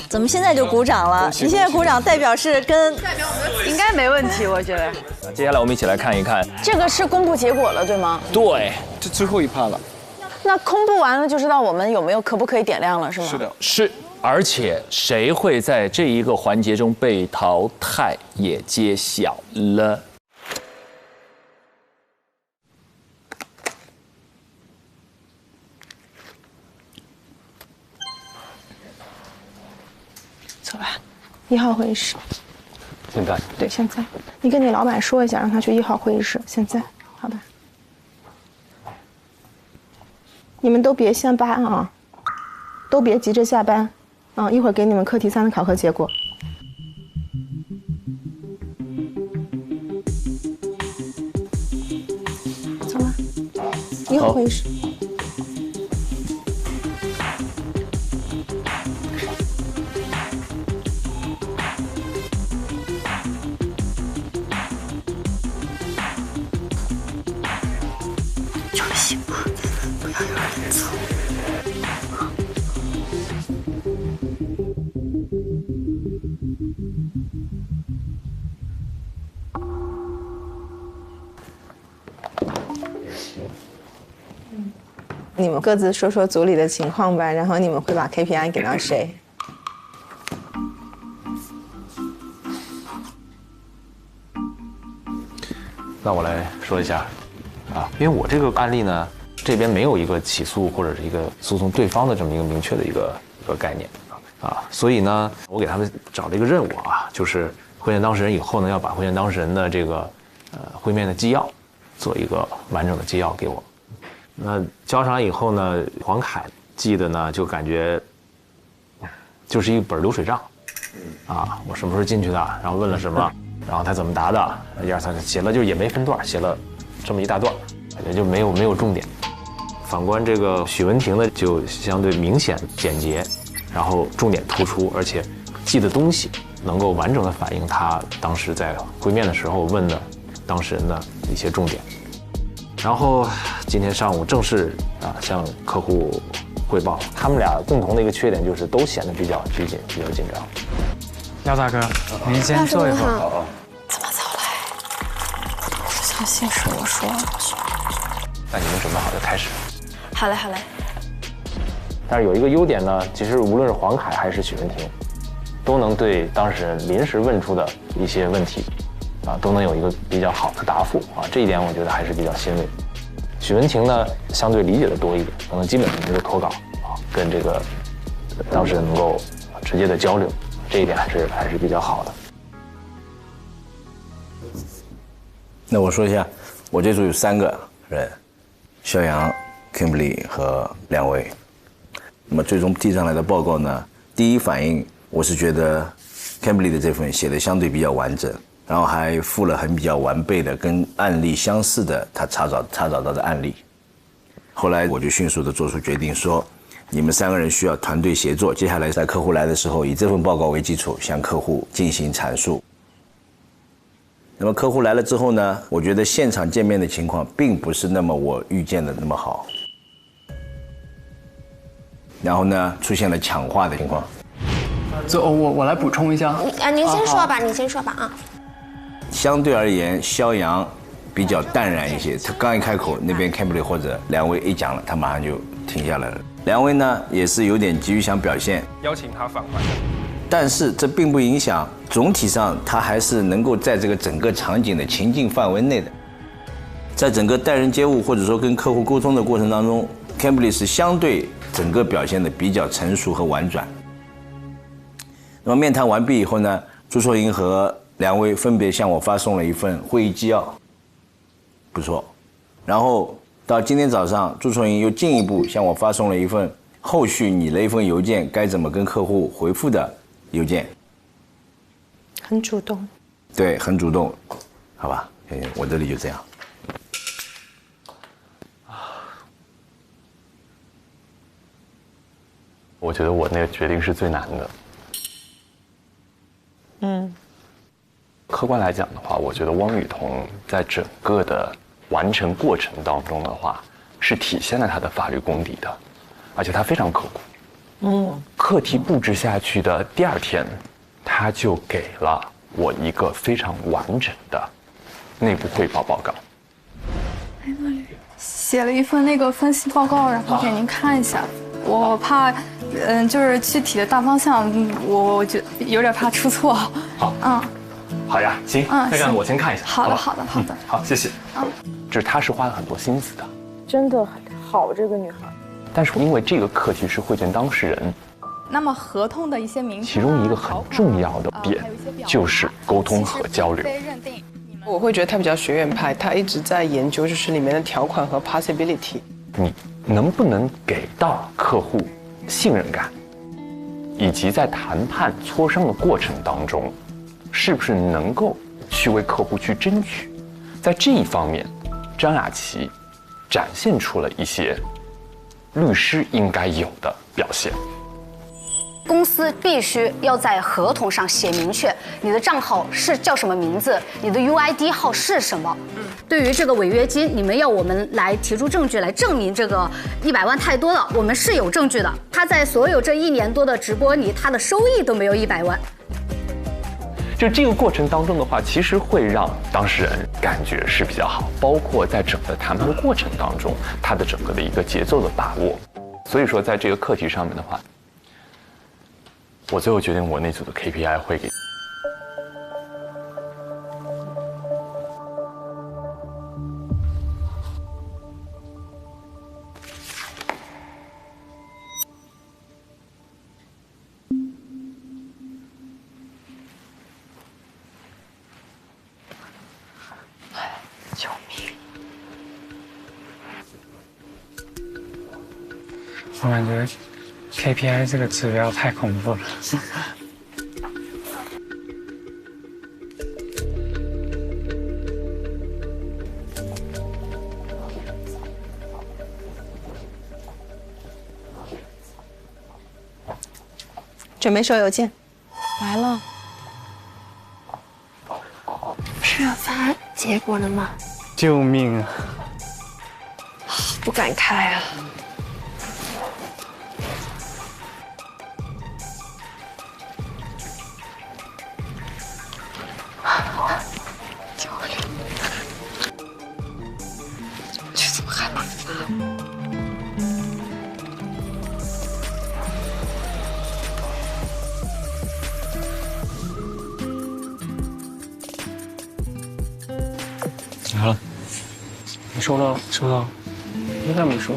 怎么现在就鼓掌了？你现在鼓掌代表是跟应该没问题，我觉得。接下来我们一起来看一看，这个是公布结果了，对吗？对，这最后一趴了。那公布完了就知道我们可不可以点亮了，是吗？是的，是。而且谁会在这一个环节中被淘汰也揭晓了。走吧，1号会议室。现在？对，现在。你跟你老板说一下，让他去1号会议室。现在，好吧。你们都别先搬啊，都别急着下班，一会儿给你们课题3的考核结果。走吧，1号会议室。你们各自说说组里的情况吧，然后你们会把 KPI 给到谁？那我来说一下，因为我这个案例呢，这边没有一个起诉或者是一个诉讼对方的这么一个明确的一个概念，所以呢，我给他们找了一个任务就是会见当事人以后呢，要把会见当事人的这个会面的纪要，做一个完整的纪要给我。那交上来以后呢，黄凯记得呢，就感觉就是一本流水账，我什么时候进去的，然后问了什么，然后他怎么答的，1、2、3写了就也没分段，写了这么一大段，也就没有重点。反观这个许文婷呢，就相对明显简洁，然后重点突出，而且记的东西能够完整的反映他当时在会面的时候问的当事人的一些重点。然后今天上午正式向客户汇报，他们俩共同的一个缺点就是都显得比较拘谨，比较紧张。廖大哥，您先坐一会儿。怎么早来？不相信是我说。那你们准备好就开始。好嘞，好嘞。但是有一个优点呢，其实无论是黄凯还是许文婷，都能对当事人临时问出的一些问题，都能有一个比较好的答复这一点我觉得还是比较欣慰。许文婷呢，相对理解的多一点，可能基本上就是脱稿跟这个当事人能够直接的交流，这一点还是比较好的。那我说一下，我这组有3个人，肖阳、Kimberly 和梁伟。那么最终递上来的报告呢，第一反应我是觉得 Kimberly 的这份写的相对比较完整，然后还附了比较完备的跟案例相似的他查找到的案例。后来我就迅速的做出决定说，你们3个人需要团队协作，接下来在客户来的时候，以这份报告为基础向客户进行阐述。那么客户来了之后呢，我觉得现场见面的情况并不是那么我预见的那么好，然后呢出现了强化的情况。我来补充一下。您先说吧，您先说吧啊。相对而言，肖阳比较淡然一些，他刚一开口，那边 Kimberly 或者梁威一讲了，他马上就停下来了。梁威呢也是有点急于想表现，邀请他返还。但是这并不影响，总体上他还是能够在这个整个场景的情境范围内的。在整个待人接物或者说跟客户沟通的过程当中 ，Kimberly 是相对整个表现的比较成熟和婉转。那么面谈完毕以后呢，朱硕英和两位分别向我发送了一份会议纪要，不错。然后到今天早上，朱崇莹又进一步向我发送了一份后续拟了一封邮件，该怎么跟客户回复的邮件。很主动。对，很主动，好吧，我这里就这样。我觉得我那个决定是最难的。客观来讲的话，我觉得汪雨桐在整个的完成过程当中的话，是体现了他的法律功底的，而且他非常刻苦。课题布置下去的第2天，他就给了我一个非常完整的内部汇报报告。写了一份那个分析报告，然后给您看一下。我怕，就是具体的大方向，我觉得有点怕出错。好，好呀，行，那这样我先看一下。好的，好的，好，谢谢。就是他是花了很多心思的，真的好，这个女孩。但是因为这个课题是会见当事人，那么合同的一些名称，其中一个很重要的点就是沟通和交流。我会觉得他比较学院派，他一直在研究就是里面的条款和 possibility。你能不能给到客户信任感，以及在谈判磋商的过程当中，是不是能够去为客户去争取？在这一方面，张雅琪展现出了一些律师应该有的表现。公司必须要在合同上写明确你的账号是叫什么名字，你的 UID 号是什么。对于这个违约金，你们要我们来提出证据来证明这个100万太多了，我们是有证据的。他在所有这1年多的直播里，他的收益都没有100万。就这个过程当中的话，其实会让当事人感觉是比较好，包括在整个谈判过程当中，他的整个的一个节奏的把握。所以说，在这个课题上面的话，我最后决定我那组的 KPI 会给。救命！我感觉 KPI 这个指标太恐怖了。准备收邮件。来了。是要发结果了吗？救命啊！不敢开啊。救命！这怎么还不发？来了，你收到？收到。你咋没说？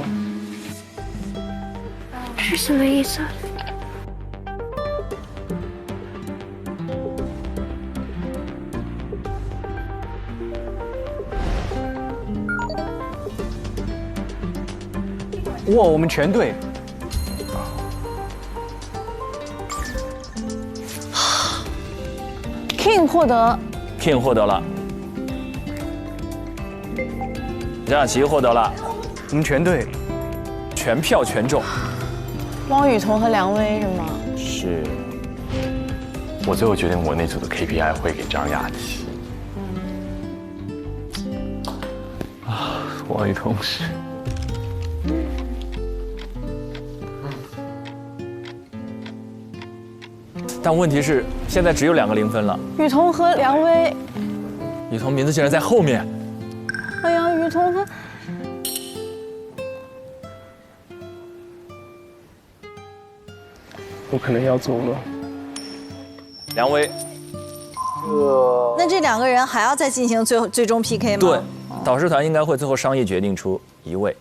这是什么意思？哇，我们全对。King 获得。King 获得了。张雅琪获得了，我们全对，全票全中。汪雨桐和梁威是吗？是。我最后决定我那组的 KPI 会给张雅琪。王雨桐是。但问题是，现在只有2个0分了。雨桐和梁威。雨桐名字竟然在后面。哎呀，雨桐他。我可能要走了。梁威。那这2个人还要再进行最终 PK 吗？对，导师团应该会最后商议决定出1位。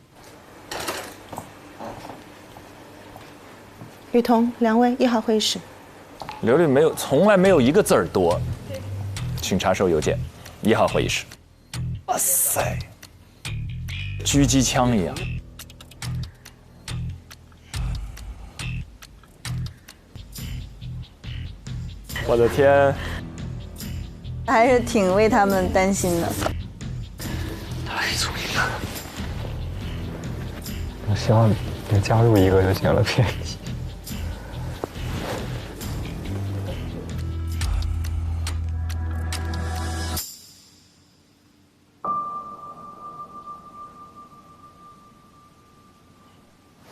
雨桐、梁威1号会议室。刘律从来没有一个字儿多，请查收邮件，1号会议室。哇塞，狙击枪一样。我的天，还是挺为他们担心的。太聪明了，我希望能加入一个就行了，别。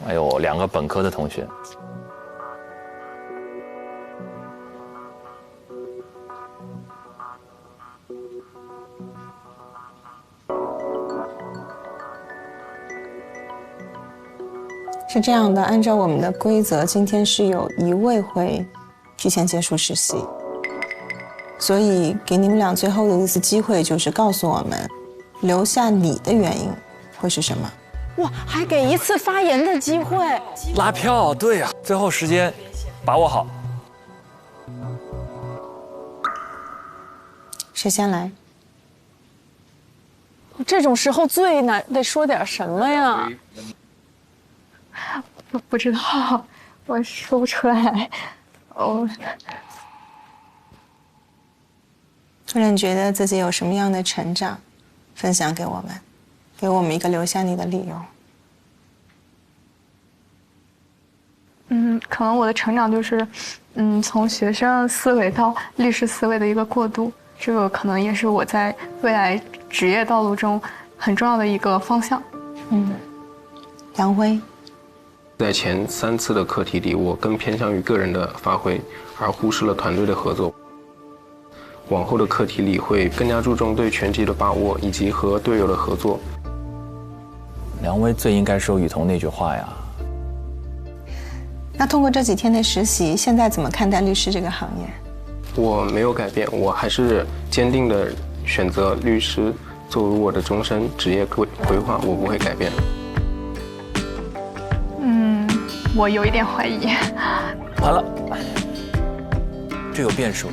哎呦，2个本科的同学。是这样的，按照我们的规则，今天是有1位会提前结束实习，所以给你们俩最后的一次机会，就是告诉我们留下你的原因会是什么。哇，还给1次发言的机会，拉票，对呀，最后时间把握好。谁先来？这种时候最难得说点什么呀？不知道，我说不出来。或者你觉得自己有什么样的成长，分享给我们，给我们一个留下你的理由。可能我的成长就是，从学生思维到律师思维的一个过渡，这个可能也是我在未来职业道路中很重要的一个方向。梁辉。在前3次的课题里，我更偏向于个人的发挥，而忽视了团队的合作。往后的课题里会更加注重对拳击的把握以及和队友的合作。梁威最应该说雨桐那句话呀。那通过这几天的实习，现在怎么看待律师这个行业？我没有改变，我还是坚定的选择律师作为我的终身职业规划，我不会改变。我有一点怀疑。完了，这有变数。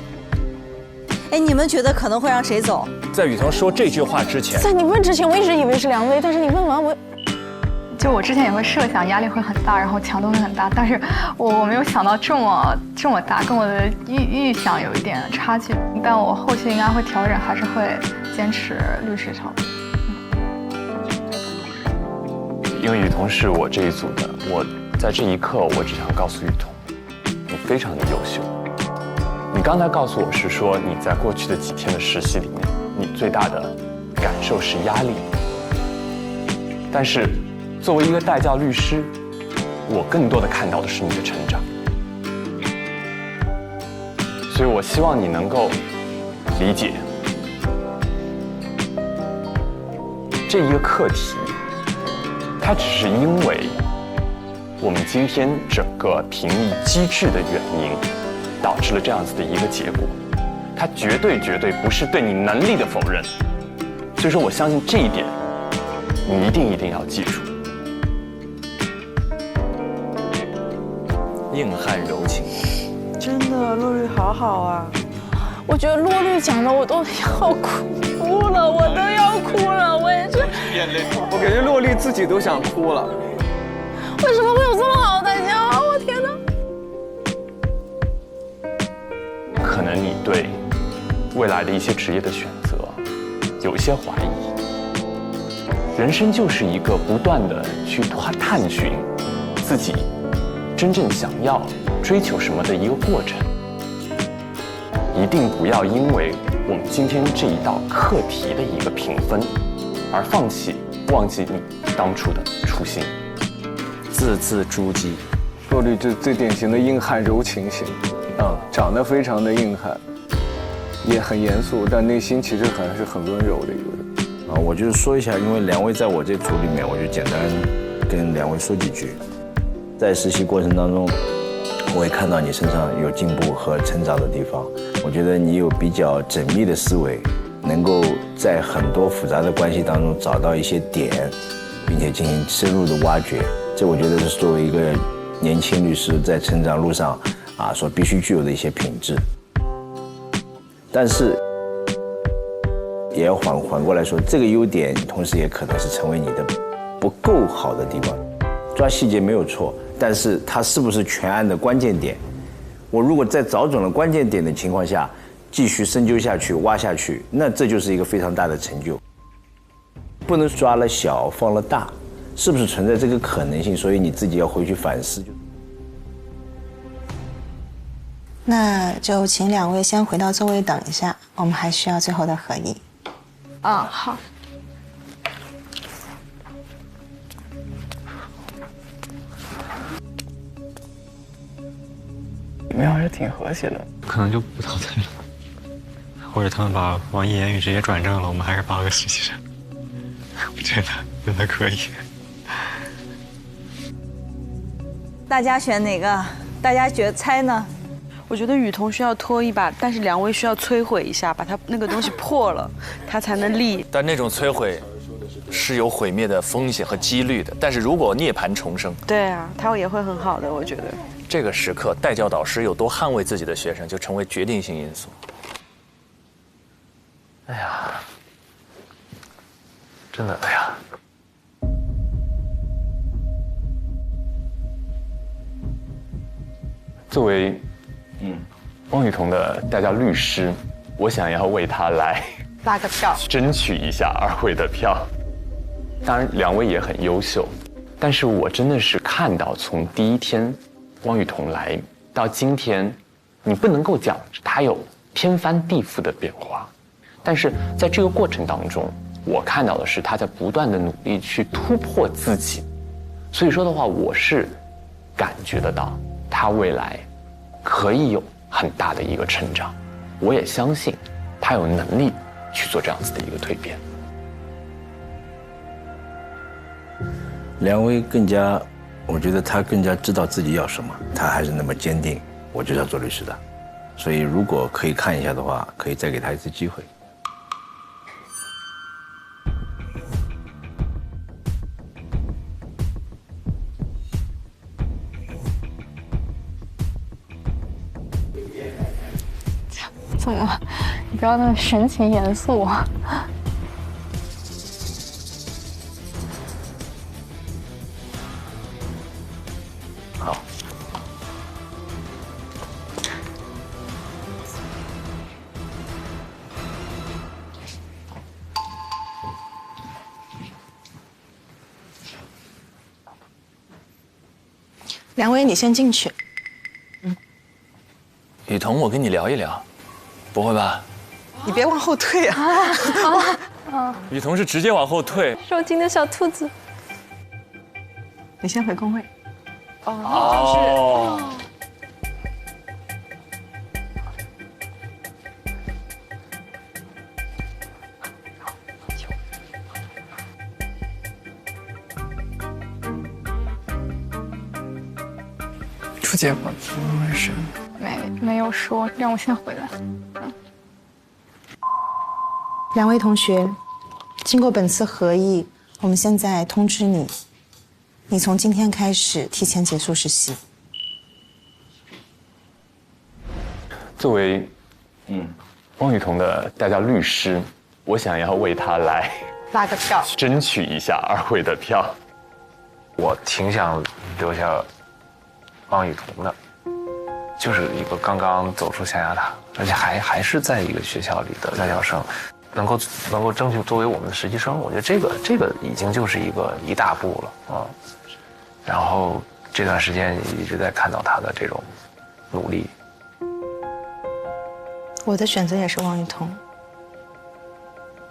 哎，你们觉得可能会让谁走？在雨桐说这句话之前，在你问之前，我一直以为是梁威，但是你问完我，就我之前也会设想压力会很大，然后强度会很大，但是我没有想到这么大，跟我的预想有一点差距。但我后续应该会调整，还是会坚持律师这条路。因为雨桐是我这一组的，我在这一刻我只想告诉雨桐，你非常的优秀。你刚才告诉我是说你在过去的几天的实习里面，你最大的感受是压力。但是作为一个代教律师，我更多的看到的是你的成长。所以我希望你能够理解这一个课题，它只是因为我们今天整个评议机制的原因，导致了这样子的一个结果。它绝对不是对你能力的否认。所以说我相信这一点，你一定要记住。硬汉柔情，真的，洛绿好好啊！我觉得洛绿讲的我都要哭了，我都要哭了，我也是。眼泪，我感觉洛丽自己都想哭了。为什么会有这么好的代教？我天哪！可能你对未来的一些职业的选择有一些怀疑。人生就是一个不断的去探寻自己真正想要追求什么的一个过程。一定不要因为我们今天这一道课题的一个评分而忘记你当初的初心。字字珠玑，洛绿就最典型的硬汉柔情型，长得非常的硬汉，也很严肃，但内心其实还是很温柔的一个人。我就是说一下，因为梁威在我这组里面，我就简单跟梁威说几句。在实习过程当中，我也看到你身上有进步和成长的地方。我觉得你有比较缜密的思维，能够在很多复杂的关系当中找到一些点，并且进行深入的挖掘。这我觉得是作为一个年轻律师在成长路上所必须具有的一些品质。但是也要反过来说，这个优点同时也可能是成为你的不够好的地方。抓细节没有错，但是它是不是全案的关键点？我如果在找准了关键点的情况下，继续深究下去、挖下去，那这就是一个非常大的成就。不能抓了小放了大，是不是存在这个可能性？所以你自己要回去反思。那就请2位先回到座位等一下，我们还需要最后的合影。啊，好。你们还是挺和谐的。可能就不淘汰了，或者他们把网易言语直接转正了，我们还是8个实习生。我觉得可以。大家选哪个？大家猜呢？我觉得雨桐需要拖一把，但是2位需要摧毁一下，把它那个东西破了，它才能立。但那种摧毁是有毁灭的风险和几率的。但是如果涅槃重生，对啊，它也会很好的，我觉得。这个时刻，带教导师有多捍卫自己的学生，就成为决定性因素。哎呀，真的，哎呀。作为汪雨桐的代教律师，我想要为他来拉个票，争取一下2位的票。当然，2位也很优秀，但是我真的是看到从第一天汪雨桐来到今天，你不能够讲他有天翻地覆的变化，但是在这个过程当中，我看到的是他在不断的努力去突破自己。所以说的话，我是感觉得到他未来可以有很大的一个成长，我也相信他有能力去做这样子的一个蜕变。梁威更加，我觉得他更加知道自己要什么，他还是那么坚定，我就是要做律师的。所以如果可以看一下的话，可以再给他一次机会。怎么？你不要那么神情严肃啊！好。梁威，你先进去。雨桐，我跟你聊一聊。不会吧？你别往后退啊！雨桐是直接往后退。受惊的小兔子。你先回工位。哦。出结果怎么回事？没有说，让我先回来。2位同学，经过本次合议，我们现在通知你，你从今天开始提前结束实习。作为汪雨桐的代教律师，我想要为他来拉个票，争取一下2位的票。我挺想留下汪雨桐的。就是一个刚刚走出象牙塔，而且还是在一个学校里的在校生，能够争取作为我们的实习生，我觉得这个已经就是一大步了啊。然后这段时间一直在看到他的这种努力。我的选择也是汪雨桐。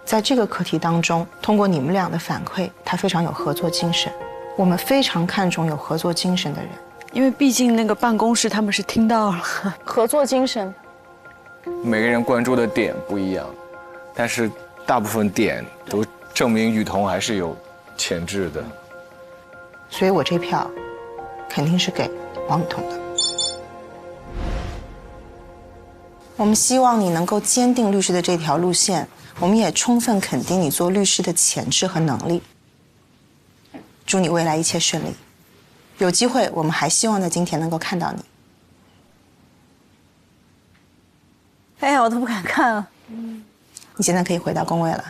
在这个课题当中，通过你们俩的反馈，他非常有合作精神，我们非常看重有合作精神的人。因为毕竟那个办公室他们是听到了合作精神，每个人关注的点不一样，但是大部分点都证明雨桐还是有潜质的，所以我这票肯定是给王雨桐的。我们希望你能够坚定律师的这条路线，我们也充分肯定你做律师的潜质和能力。祝你未来一切顺利。有机会，我们还希望在今天能够看到你。哎呀，我都不敢看了。你现在可以回到工位了。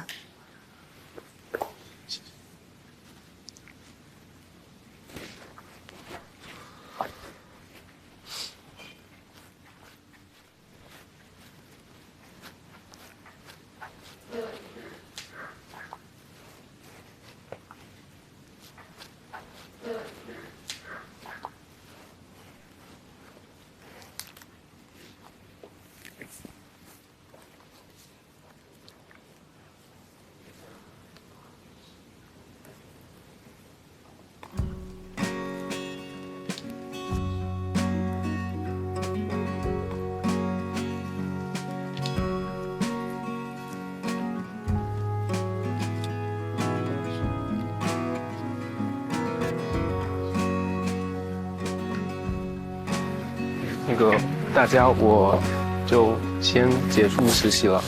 那个大家，我就先结束实习了，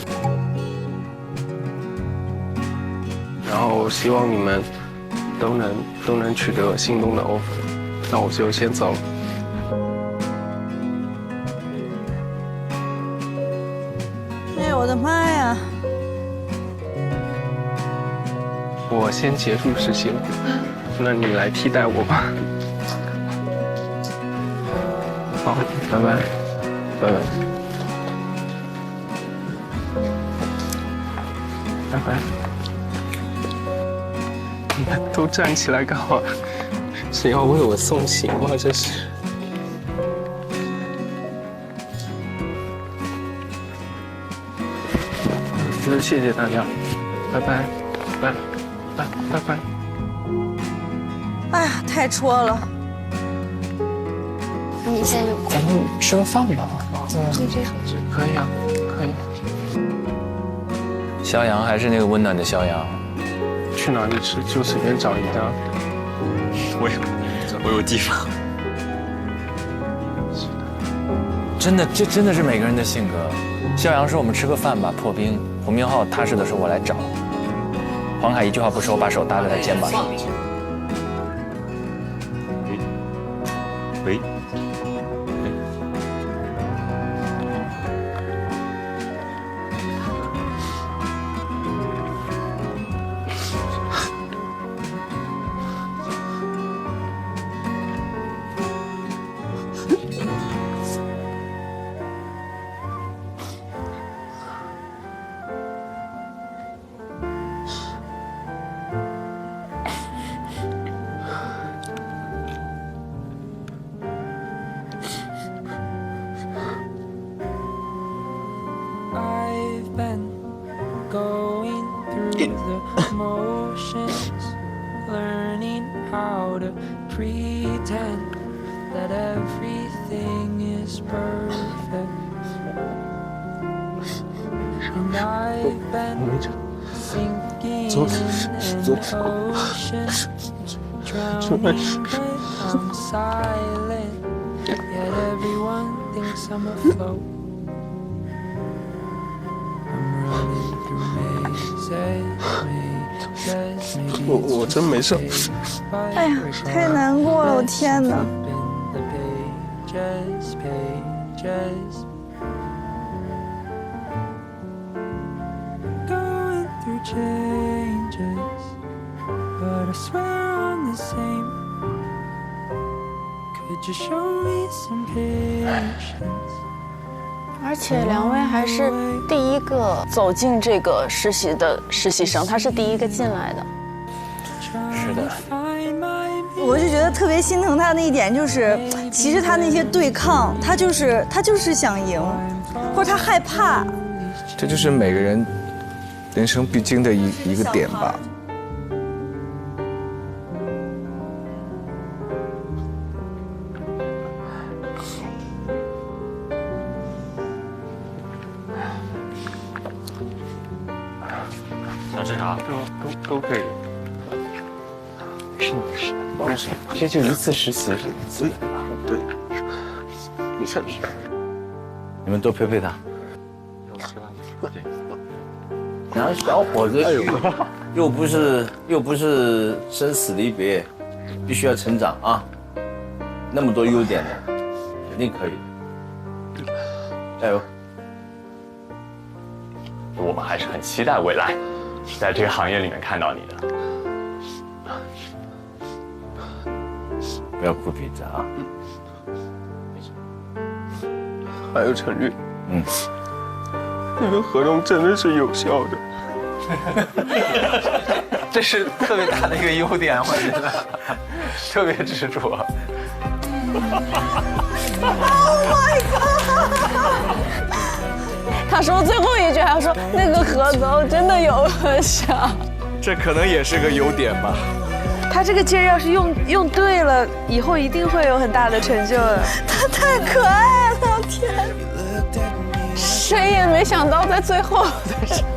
然后希望你们都能取得心动的 offer， 那我就先走了。哎呦我的妈呀！我先结束实习了，那你来替代我吧。好，拜拜，拜拜，拜拜。你们都站起来干嘛？是要为我送行吗？这是。真的谢谢大家，拜拜，拜拜，拜拜。哎呀，太戳了。你先咱们吃个饭吧。可以啊，可以。肖阳还是那个温暖的肖阳。去哪里吃就随便找一家。我有地方。真的，这真的是每个人的性格。肖阳说我们吃个饭吧，破冰。洪明浩踏实的说我来找。黄海一句话不说，把手搭在他肩膀上。喂。我真没事。哎呀，太难过了，我天哪！而且两位还是第一个走进这个实习的实习生，他是第一个进来的。是的。我就觉得特别心疼他的一点就是，其实他那些对抗，他就是想赢，或者他害怕。这就是每个人人生必经的一个点吧。想吃啥？都可以。是，这就一次实习，对。你看，你们多陪陪他。然后小伙子又不是生死离别，必须要成长啊！那么多优点的，肯定可以。加油！我们还是很期待未来在这个行业里面看到你的。不要哭鼻子啊！还有陈律，你的合同真的是有效的。这是特别大的一个优点，我觉得特别执着。Oh my god！ 他说最后一句还要说那个合同真的有效，这可能也是个优点吧。他这个劲儿要是用对了，以后一定会有很大的成就的。他太可爱了，天！谁也没想到在最后的时候。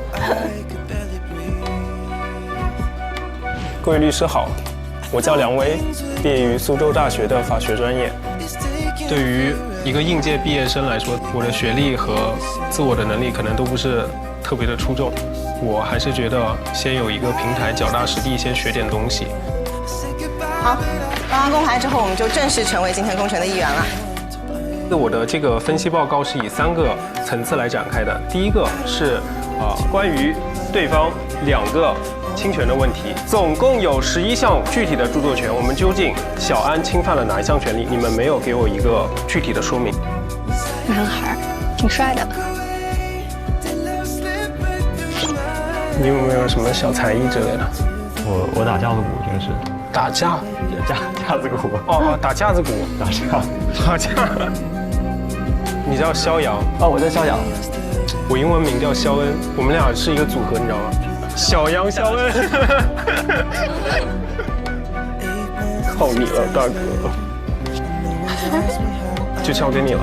各位律师好，我叫梁威，毕业于苏州大学的法学专业。对于一个应届毕业生来说，我的学历和自我的能力可能都不是特别的出众，我还是觉得先有一个平台，脚踏实地，先学点东西。好，刚刚公牌之后，我们就正式成为今天工程的一员了。我的这个分析报告是以3个层次来展开的。第一个是关于对方2个侵权的问题，总共有11项具体的著作权，我们究竟小安侵犯了哪一项权利？你们没有给我一个具体的说明。男孩，挺帅的。你有没有什么小才艺之类的？我打架子鼓，平时打架子鼓。哦，打架子鼓，打架。你叫肖阳？哦，我叫肖阳。我英文名叫肖恩，我们俩是一个组合，你知道吗？小杨肖恩。靠你了，大哥。就交给你了，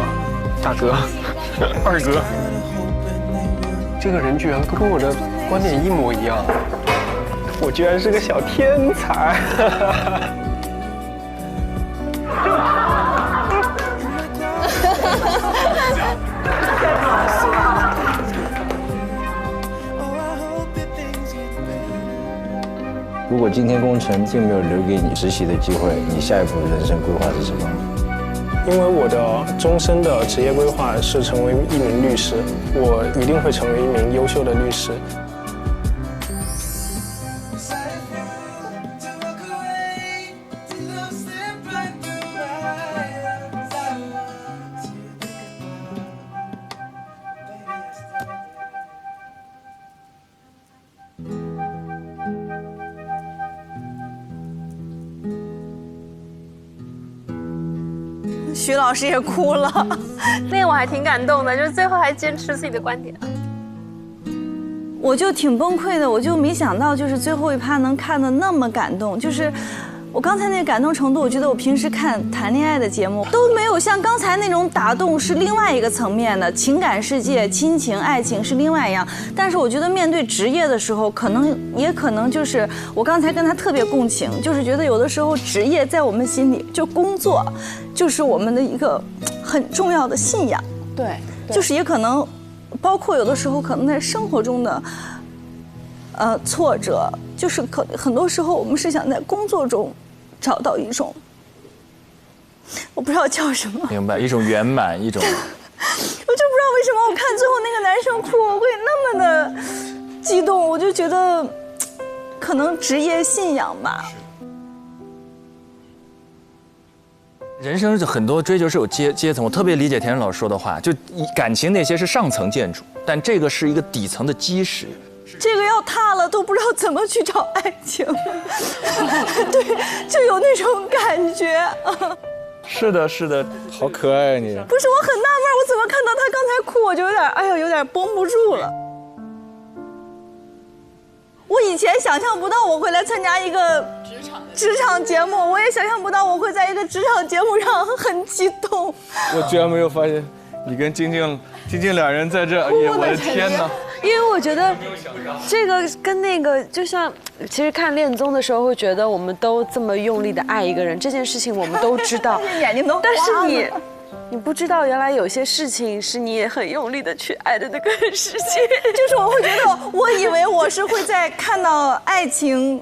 大哥，二哥。这个人居然跟我的观点一模一样，我居然是个小天才。如果今天工程并没有留给你实习的机会，你下一步人生规划是什么？因为我的终身的职业规划是成为一名律师，我一定会成为一名优秀的律师。徐老师也哭了，那个我还挺感动的，就是最后还坚持自己的观点。我就挺崩溃的，我就没想到就是最后一趴能看得那么感动，就是我刚才那个感动程度，我觉得我平时看谈恋爱的节目都没有像刚才那种打动，是另外一个层面的情感世界、亲情、爱情是另外一样。但是我觉得面对职业的时候，可能就是我刚才跟他特别共情，就是觉得有的时候职业在我们心里，就工作就是我们的一个很重要的信仰。对，就是也可能包括有的时候可能在生活中的挫折，就是很多时候我们是想在工作中找到一种，我不知道叫什么，明白，一种圆满，一种。我就不知道为什么我看最后那个男生哭，我会那么的激动，我就觉得可能职业信仰吧。人生很多追求是有阶层，我特别理解田震老师说的话，就感情那些是上层建筑，但这个是一个底层的基石。这个要塌了都不知道怎么去找爱情，对，就有那种感觉。是的，是的，好可爱你。不是，我很纳闷，我怎么看到他刚才哭，我就有点绷不住了。我以前想象不到我会来参加一个职场节目，我也想象不到我会在一个职场节目上很激动。我居然没有发现你跟晶晶两人在这，我的天哪！因为我觉得这个跟那个就像，其实看恋综的时候会觉得我们都这么用力的爱一个人，这件事情我们都知道，眼睛都但是你不知道原来有些事情是你也很用力的去爱的那个事情，就是我会觉得，我以为我是会在看到爱情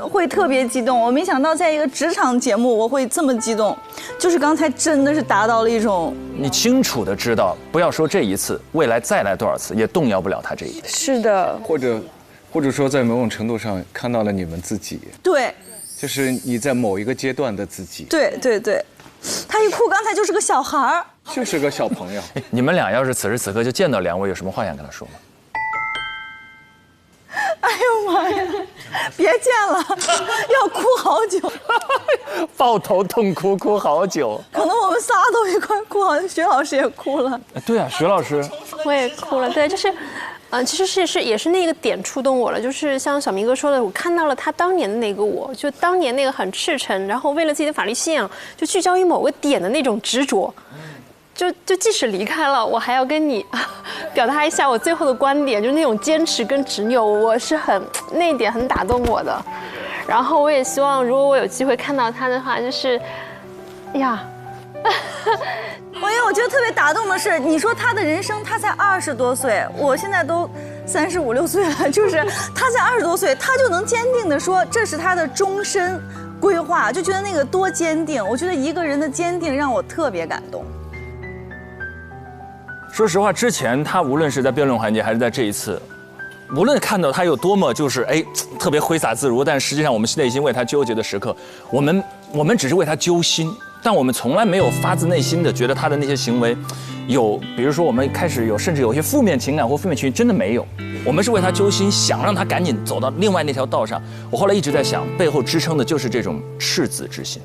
会特别激动。我没想到在一个职场节目我会这么激动，就是刚才真的是达到了一种，你清楚的知道，不要说这一次，未来再来多少次也动摇不了他这一点。是的，或者说在某种程度上看到了你们自己，对，就是你在某一个阶段的自己。对对对，他一哭刚才就是个小孩儿，就是个小朋友。你们俩要是此时此刻就见到梁薇，有什么话想跟他说吗？哎呦妈呀，别见了，要哭好久，抱头痛哭，哭好久。可能我们仨都一块哭，好像徐老师也哭了。对啊，徐老师，我也哭了。对，就是，其实也是那个点触动我了。就是像小明哥说的，我看到了他当年的那个我，就当年那个很赤诚，然后为了自己的法律信仰，就聚焦于某个点的那种执着。就即使离开了，我还要跟你表达一下我最后的观点，就是那种坚持跟执拗，我是那一点很打动我的。然后我也希望，如果我有机会看到他的话，就是呀。因为我觉得特别打动的是，你说他的人生，他才20多岁，我现在都35、6岁了，就是他才20多岁，他就能坚定的说这是他的终身规划，就觉得那个多坚定。我觉得一个人的坚定让我特别感动。说实话，之前他无论是在辩论环节，还是在这一次，无论看到他有多么就是特别挥洒自如，但实际上我们内心为他纠结的时刻，我们只是为他揪心，但我们从来没有发自内心的觉得他的那些行为有，比如说我们开始甚至有一些负面情感或负面情绪，真的没有。我们是为他揪心，想让他赶紧走到另外那条道上。我后来一直在想，背后支撑的就是这种赤子之心。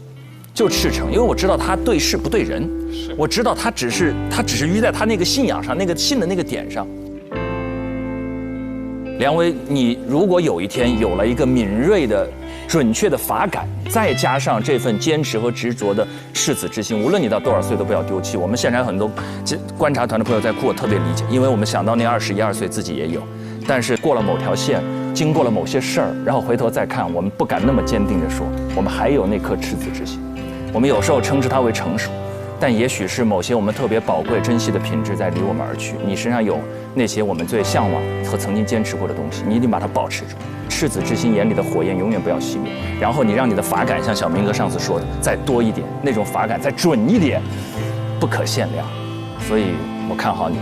就赤诚，因为我知道他对事不对人，我知道他只是淤在他那个信仰上，那个信的那个点上。梁薇，你如果有一天有了一个敏锐的、准确的法感，再加上这份坚持和执着的赤子之心，无论你到多少岁都不要丢弃。我们现场有很多观察团的朋友在哭，我特别理解，因为我们想到那21、2岁自己也有，但是过了某条线，经过了某些事儿，然后回头再看，我们不敢那么坚定地说，我们还有那颗赤子之心。我们有时候称之它为成熟，但也许是某些我们特别宝贵、珍惜的品质在离我们而去。你身上有那些我们最向往和曾经坚持过的东西，你一定把它保持住。赤子之心眼里的火焰永远不要熄灭。然后你让你的法感，像小明哥上次说的，再多一点，那种法感再准一点，不可限量。所以我看好你。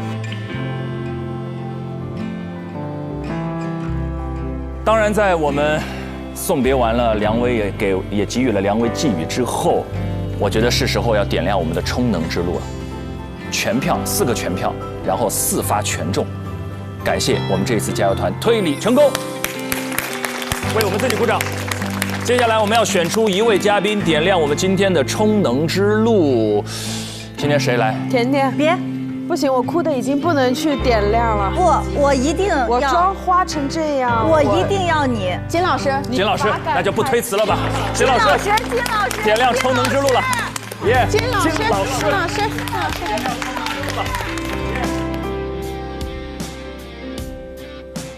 当然，在我们送别完了梁薇，也给予了梁薇寄语之后，我觉得是时候要点亮我们的充能之路了。全票4个全票，然后4发全中，感谢我们这一次加油团推理成功，为我们自己鼓掌。接下来我们要选出一位嘉宾，点亮我们今天的充能之路。今天谁来？甜甜，别。不行，我哭的已经不能去点亮了。我一定要，我妆花成这样，我一定要你，金老师，金老师，那就不推辞了吧。金老师，点亮充能之路了。耶，金老师，金老师。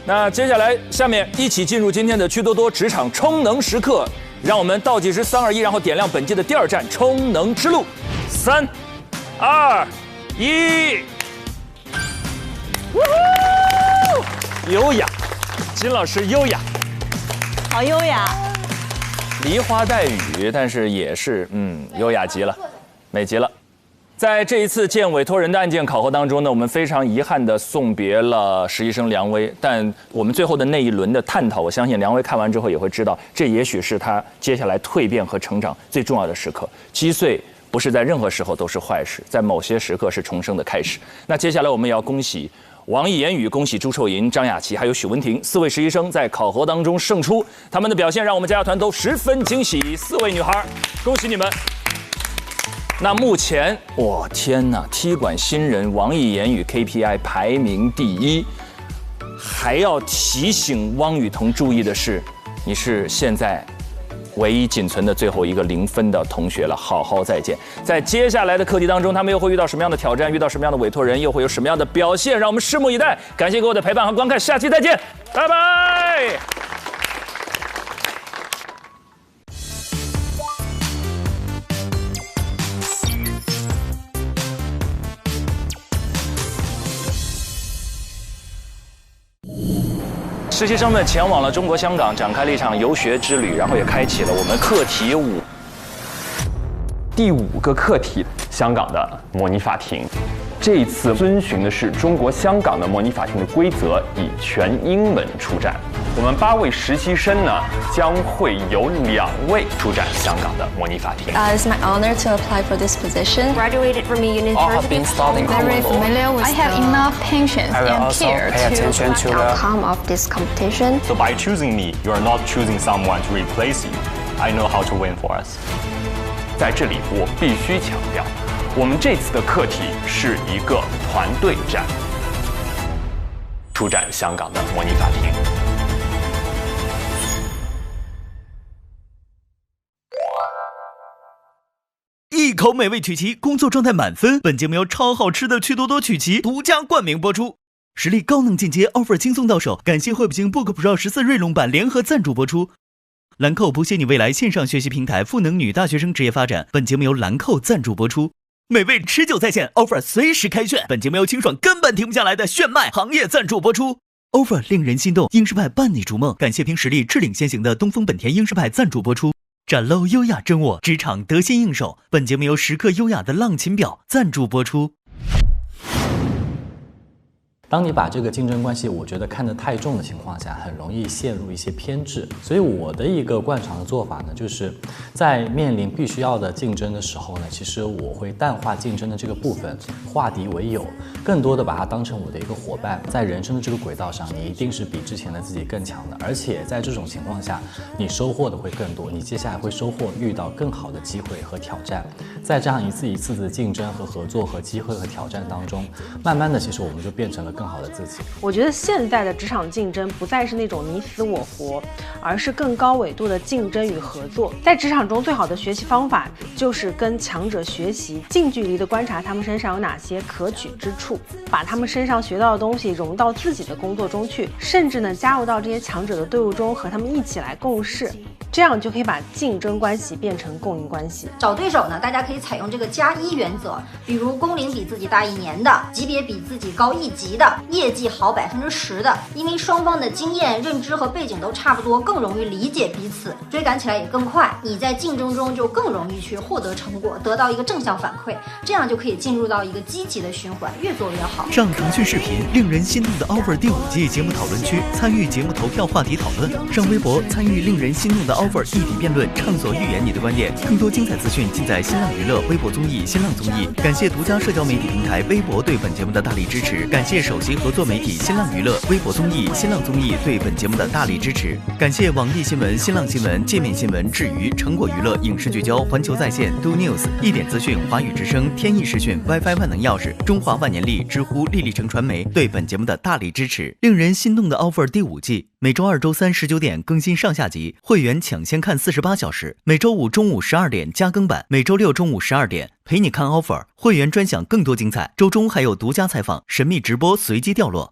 那接下来，下面一起进入今天的趣多多职场充能时刻，让我们倒计时3、2、1，然后点亮本季的第2站充能之路。3、2、1，优雅，金老师优雅，好优雅，梨花带雨，但是也是优雅极了，美极了。在这一次见委托人的案件考核当中呢，我们非常遗憾地送别了实习生梁薇，但我们最后的那一轮的探讨，我相信梁薇看完之后也会知道，这也许是她接下来蜕变和成长最重要的时刻。击碎不是在任何时候都是坏事，在某些时刻是重生的开始。那接下来我们也要恭喜王艺言语，恭喜朱臭银、张雅琪还有许文婷4位实习生在考核当中胜出，他们的表现让我们加油团都十分惊喜。4位女孩，恭喜你们！那目前，天哪，踢馆新人王艺言语 KPI 排名第1。还要提醒汪雨桐注意的是，你是现在唯一仅存的最后一个0分的同学了，好好再见。在接下来的课题当中，他们又会遇到什么样的挑战，遇到什么样的委托人，又会有什么样的表现，让我们拭目以待。感谢各位的陪伴和观看，下期再见，拜拜。实习生们前往了中国香港，展开了一场游学之旅，然后也开启了我们课题5。第5个课题，香港的模拟法庭。这一次遵循的是中国香港的模拟法庭的规则，以全英文出战。我们8位实习生呢，将会有2位出战香港的模拟法庭。It's my honor to apply for this position. Graduated from a university. I have been studying Very familiar with I have enough patience and care to the outcome of this competition. So by choosing me, you are not choosing someone to replace you. I know how to win for us. 在这里，我必须强调，我们这次的课题是一个团队战，出战香港的模拟法庭。一口美味曲奇，工作状态满分。本节目由超好吃的趣多多曲奇独家冠名播出，实力高能进阶 ，offer 轻松到手。感谢惠普星 Book Pro 14锐龙版联合赞助播出。兰蔻谱写你未来线上学习平台，赋能女大学生职业发展。本节目由兰蔻赞助播出。美味持久在线 ，offer 随时开炫。本节目由清爽根本停不下来的炫迈行业赞助播出。offer 令人心动，英仕派伴你逐梦。感谢凭实力智领先行的东风本田英仕派赞助播出。展露优雅真我，职场得心应手。本节目由时刻优雅的浪琴表赞助播出。当你把这个竞争关系，我觉得看得太重的情况下，很容易陷入一些偏执。所以我的一个惯常的做法呢，就是在面临必须要的竞争的时候呢，其实我会淡化竞争的这个部分，化敌为友，更多的把它当成我的一个伙伴。在人生的这个轨道上，你一定是比之前的自己更强的，而且在这种情况下，你收获的会更多，你接下来会收获遇到更好的机会和挑战。在这样一次一次的竞争和合作和机会和挑战当中，慢慢的，其实我们就变成了更好的自己。我觉得现代的职场竞争不再是那种你死我活，而是更高纬度的竞争与合作。在职场中，最好的学习方法就是跟强者学习，近距离的观察他们身上有哪些可取之处，把他们身上学到的东西融到自己的工作中去，甚至呢加入到这些强者的队伍中，和他们一起来共事。这样就可以把竞争关系变成共赢关系。找对手呢，大家可以采用这个+1原则，比如工龄比自己大1年的，级别比自己高1级的，业绩好10%的，因为双方的经验、认知和背景都差不多，更容易理解彼此，追赶起来也更快。你在竞争中就更容易去获得成果，得到一个正向反馈，这样就可以进入到一个积极的循环，越做越好。上腾讯视频令人心动的 offer 第5季节目讨论区，参与节目投票话题讨论；上微博参与令人心动的 offer 议题辩论，畅所欲言你的观点。更多精彩资讯尽在新浪娱乐、微博综艺、新浪综艺。感谢独家社交媒体平台微博对本节目的大力支持，感谢首席合作媒体新浪娱乐、微博综艺、新浪综艺对本节目的大力支持，感谢网易新闻、新浪新闻、界面新闻、智娱、成果娱乐、影视聚焦、环球在线、Do News、一点资讯、华语之声、天意视讯、WiFi 万能钥匙、中华万年历、知乎、丽丽城传媒对本节目的大力支持。令人心动的 offer 第5季，每周2、周3 19点更新上下集，会员抢先看48小时；每周5中午12点加更版，每周6中午12点陪你看 offer， 会员专享更多精彩。周中还有独家采访、神秘直播随机掉落。